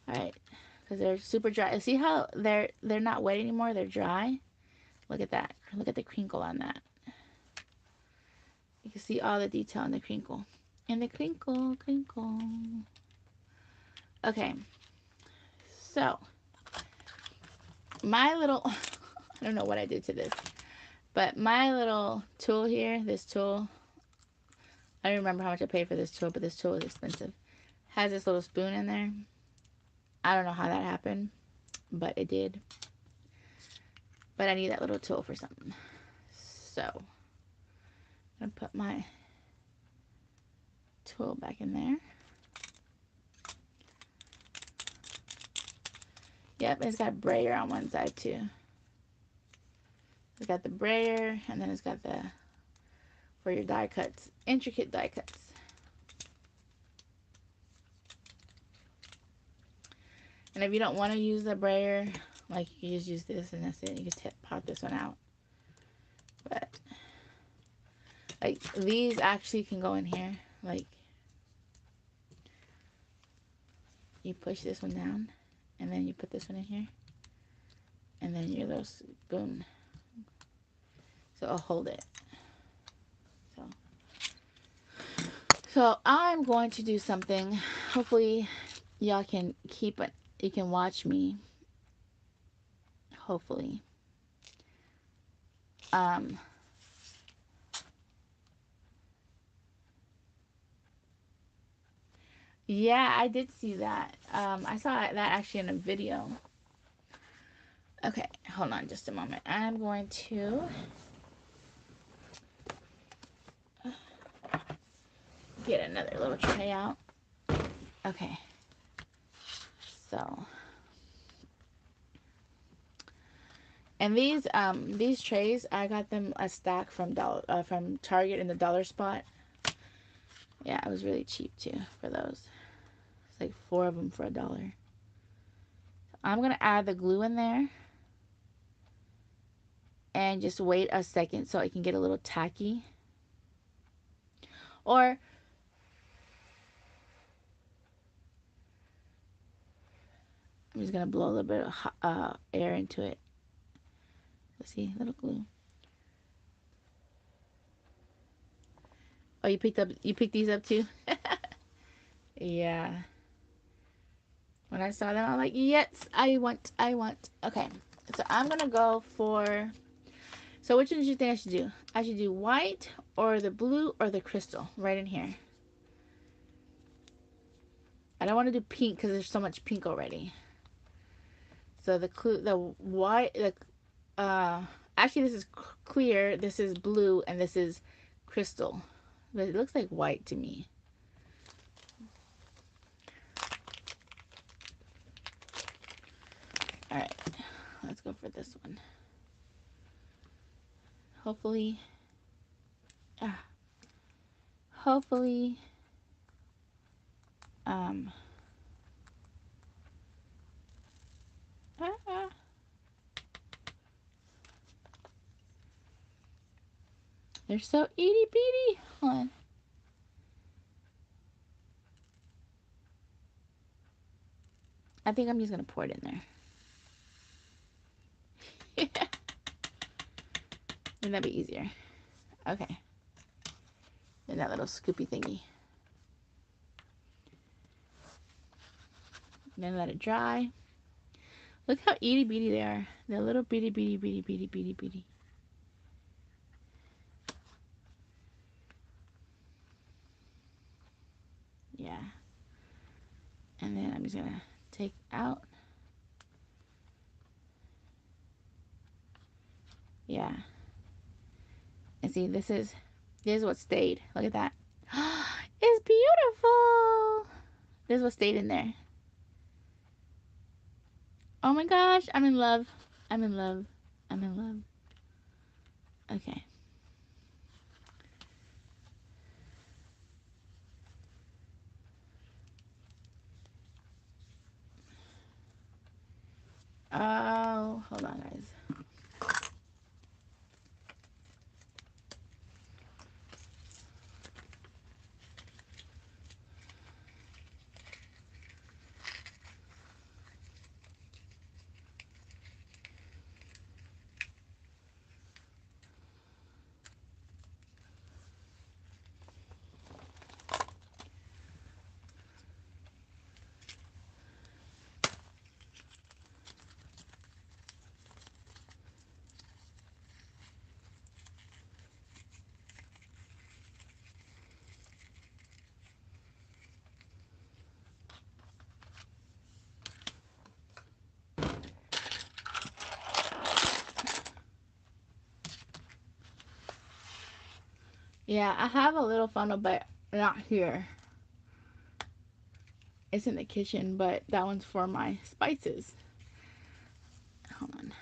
Alright. Because they're super dry. See how they're not wet anymore? They're dry. Look at that. Look at the crinkle on that. You can see all the detail in the crinkle. And the crinkle. Okay. So, my little, I don't know what I did to this, but my little tool here, this tool, I don't remember how much I paid for this tool, but this tool is expensive. Has this little spoon in there. I don't know how that happened, but it did. But I need that little tool for something. So, I'm going to put my tool back in there. Yep, it's got brayer on one side too. It's got the brayer, and then it's got the, for your die cuts, intricate die cuts. And if you don't want to use the brayer, like, you can just use this and that's it. You can pop this one out. But, like, these actually can go in here. Like, you push this one down, and then you put this one in here, and then your little spoon, so it'll hold it. So I'm going to do something. Hopefully y'all can keep it. You can watch me. Hopefully. Yeah, I did see that. I saw that actually in a video. Okay, hold on just a moment. I'm going to get another little tray out. Okay. So, and these trays, I got them a stack from Target in the dollar spot. Yeah, it was really cheap too for those. It's like 4 of them for $1. I'm gonna add the glue in there and just wait a second so it can get a little tacky. Or I'm just gonna blow a little bit of air into it. Let's see, little glue. Oh, you picked these up too? Yeah. When I saw them, I'm like, yes, I want. Okay, so I'm gonna go for, so which one do you think I should do? I should do white or the blue or the crystal right in here. I don't want to do pink because there's so much pink already. So the white, actually this is clear, this is blue, and this is crystal. But it looks like white to me. Alright, let's go for this one. Hopefully, they're so itty bitty. Hold on. I think I'm just gonna pour it in there. Wouldn't that be easier? Okay. And that little scoopy thingy. And then let it dry. Look how itty bitty they are. They're little bitty bitty bitty bitty bitty bitty. Yeah. And then I'm just gonna take out. Yeah. And see, this is what stayed. Look at that. It's beautiful. This is what stayed in there. Oh my gosh, I'm in love. I'm in love. I'm in love. Okay. Oh, hold on, guys. Yeah, I have a little funnel, but not here. It's in the kitchen, but that one's for my spices. Hold on.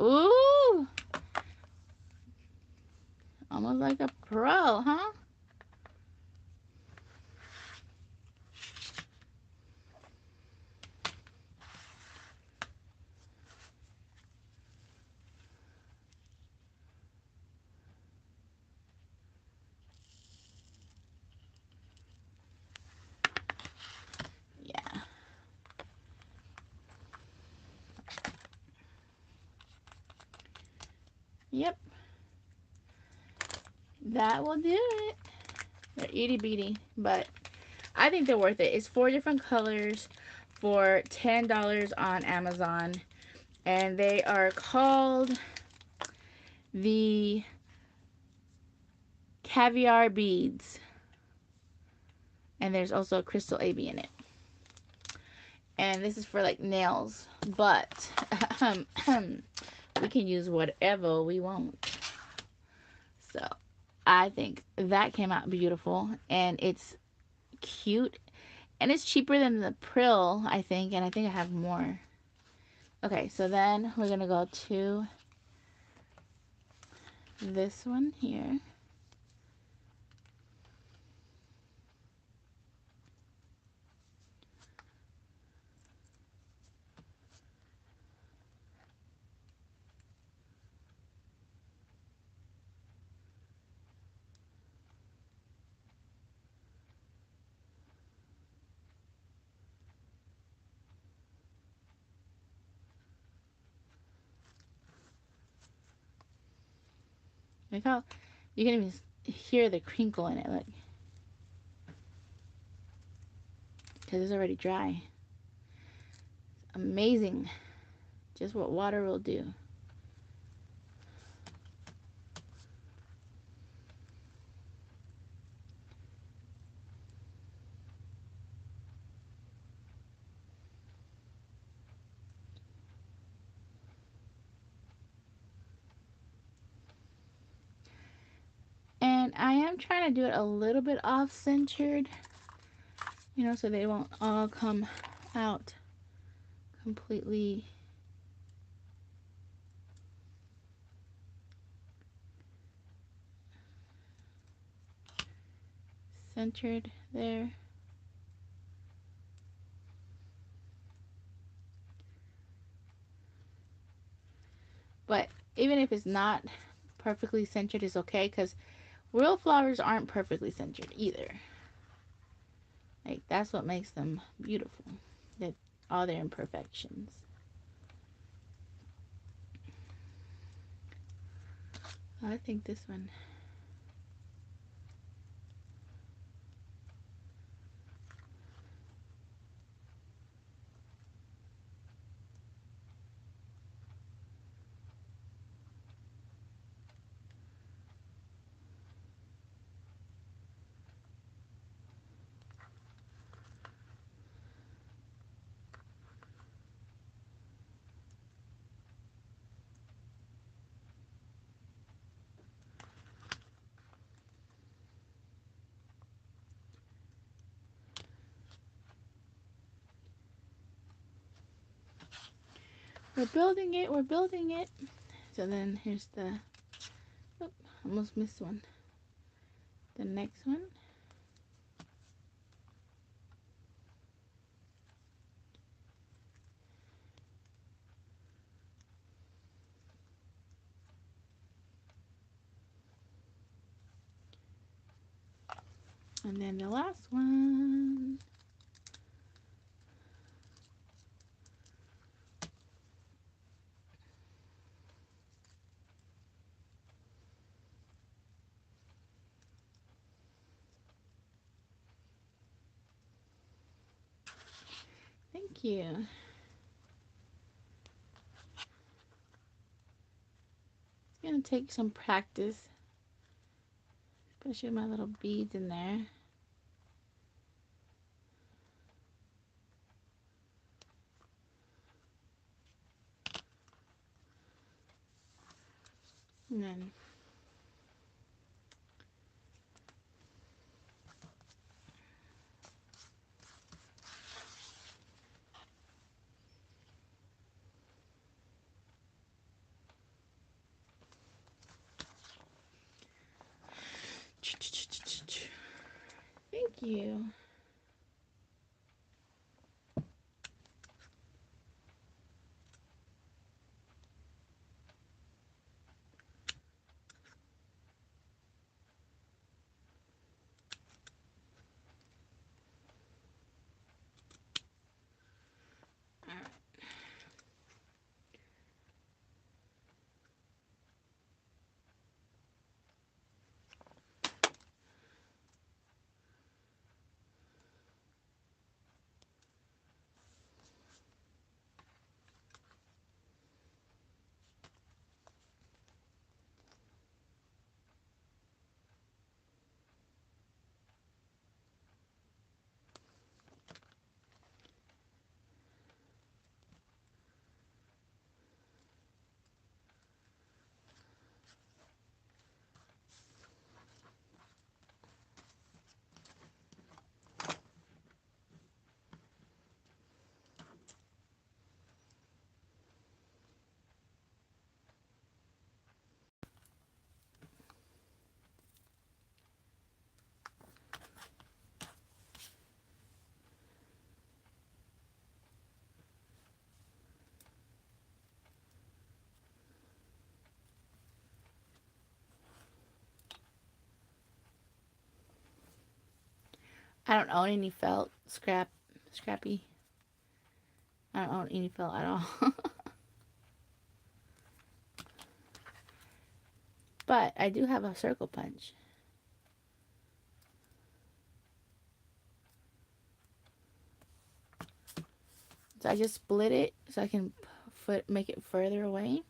Ooh! Almost like a pro, huh? Yeah. Yep. That will do it. They're itty bitty, but I think they're worth it. It's 4 different colors for $10 on Amazon. And they are called the Caviar Beads. And there's also a crystal AB in it. And this is for like nails, but we can use whatever we want. So I think that came out beautiful, and it's cute, and it's cheaper than the Prill, I think, and I think I have more. Okay, so then we're gonna go to this one here. Look how you can even hear the crinkle in it, look, because it's already dry. Amazing, just what water will do. And I am trying to do it a little bit off-centered, you know, so they won't all come out completely centered there. But even if it's not perfectly centered, it's okay, because real flowers aren't perfectly centered either. Like, that's what makes them beautiful, that all their imperfections. I think this one. We're building it, we're building it. So then here's the, oh, almost missed one. The next one. And then the last one. Thank you. It's gonna take some practice, especially my little beads in there. And then thank you. I don't own any felt. Scrappy. I don't own any felt at all. But I do have a circle punch. So I just split it so I can make it further away.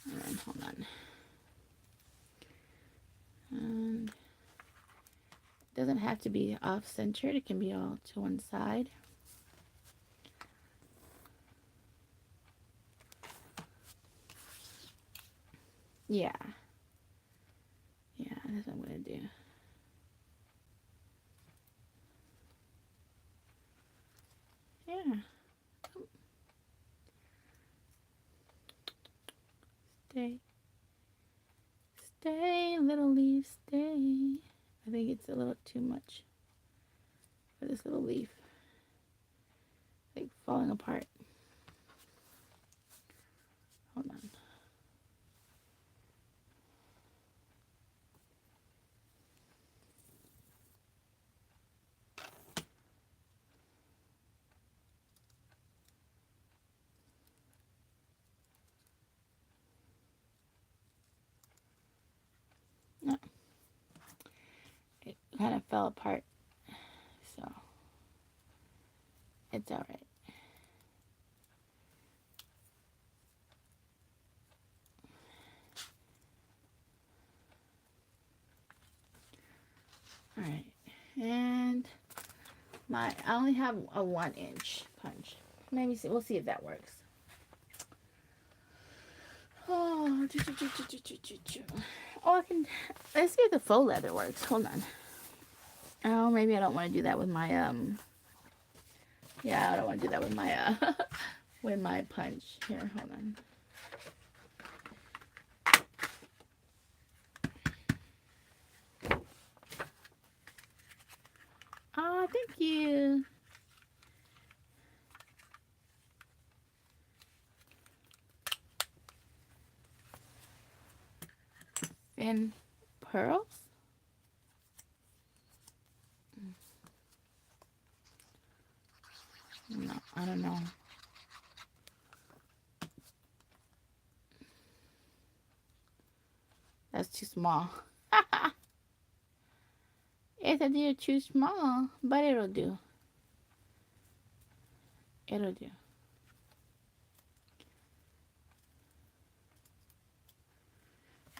And then, hold on. And it doesn't have to be off-centered. It can be all to one side. Yeah. Yeah, that's what I'm going to do. Yeah. Stay. Stay, little leaf, stay. I think it's a little too much for this little leaf. Like falling apart. Hold on. No. It kind of fell apart. So it's alright. Alright. And I only have a 1-inch punch. Maybe we'll see if that works. Oh, I can. Let's see if the faux leather works. Hold on. Oh, maybe I don't want to do that with my Yeah, I don't want to do that with my with my punch. Here, hold on. Oh, thank you. And pearls? No, I don't know. That's too small. It's a little too small, but it'll do. It'll do.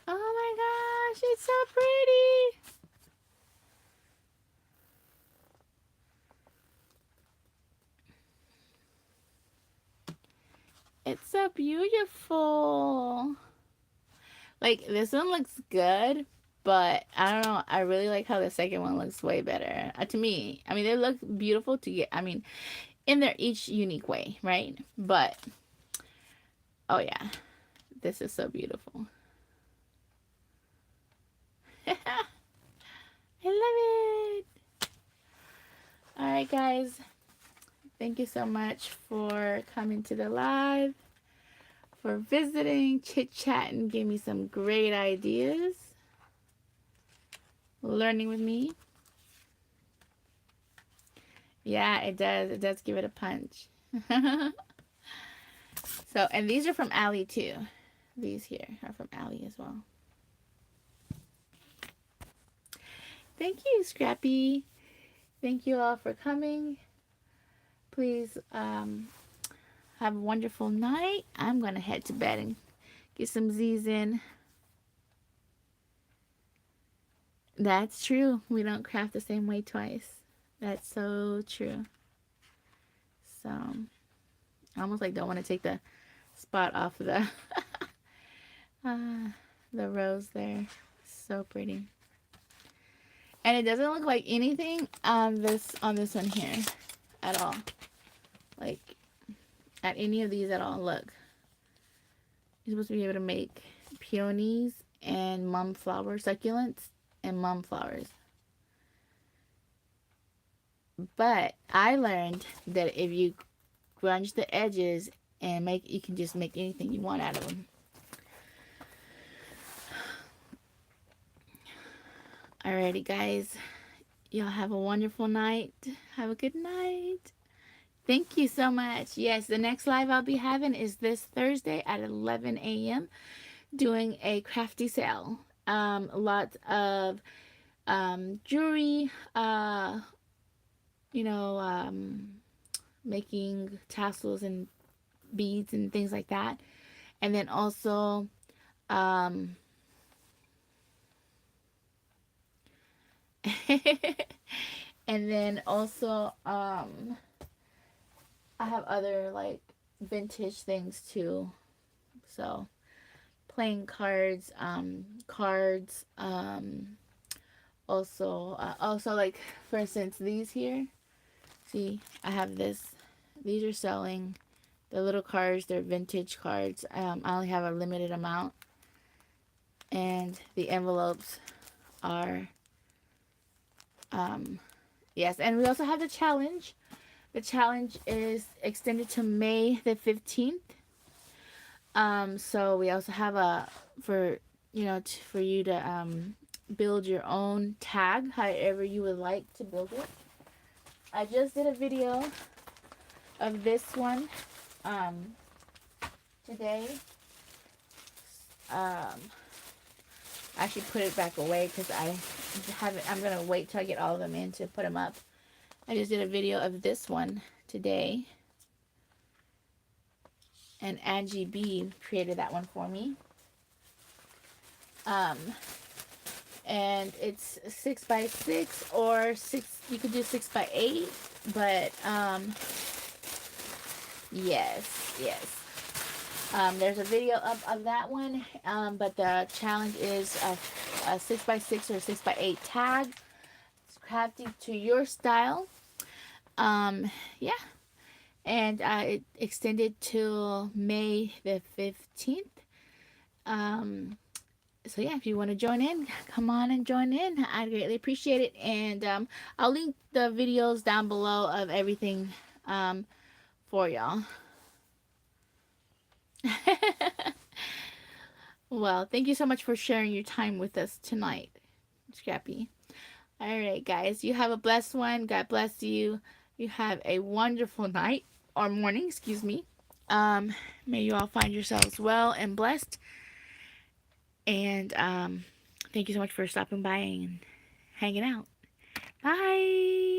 Oh my gosh, it's so pretty. It's so beautiful. Like, this one looks good, but I don't know. I really like how the second one looks way better. To me, I mean, they look beautiful in their each unique way, right? But, oh yeah, this is so beautiful. I love it. All right, guys. Thank you so much for coming to the live, for visiting, chit-chatting, gave me some great ideas, learning with me. Yeah, it does. It does give it a punch. So, and these are from Allie too. These here are from Allie as well. Thank you, Scrappy. Thank you all for coming. Please have a wonderful night. I'm going to head to bed and get some Z's in. That's true. We don't craft the same way twice. That's so true. So, I almost like don't want to take the spot off of the rose there. So pretty. And it doesn't look like anything on this one here at all. Like, at any of these at all. Look. You're supposed to be able to make peonies and mum flowers, succulents, and mum flowers. But I learned that if you grunge the edges and you can just make anything you want out of them. Alrighty, guys. Y'all have a wonderful night. Have a good night. Thank you so much. Yes, the next live I'll be having is this Thursday at 11 a.m. doing a crafty sale. Lots of jewelry, you know, making tassels and beads and things like that. And then also, and then also, I have other like vintage things too. So playing cards, also like for instance these here. See, I have this. These are selling. The little cards, they're vintage cards. I only have a limited amount. And the envelopes are, yes. And we also have the challenge. The challenge is extended to May the 15th. So we also have for you to build your own tag, however you would like to build it. I just did a video of this one today. I should put it back away because I'm gonna wait till I get all of them in to put them up. I just did a video of this one today, and Angie B created that one for me. And it's 6x6 or 6. You could do 6x8, but yes. There's a video up of that one, but the challenge is a 6x6 or 6x8 tag. It's crafted to your style. Yeah, and it extended till May the 15th. So yeah, if you want to join in, come on and join in. I'd greatly appreciate it. And I'll link the videos down below of everything for y'all. Well, thank you so much for sharing your time with us tonight, Scrappy. All right, guys, you have a blessed one. God bless you. You have a wonderful night or morning, excuse me. May you all find yourselves well and blessed. And thank you so much for stopping by and hanging out. Bye.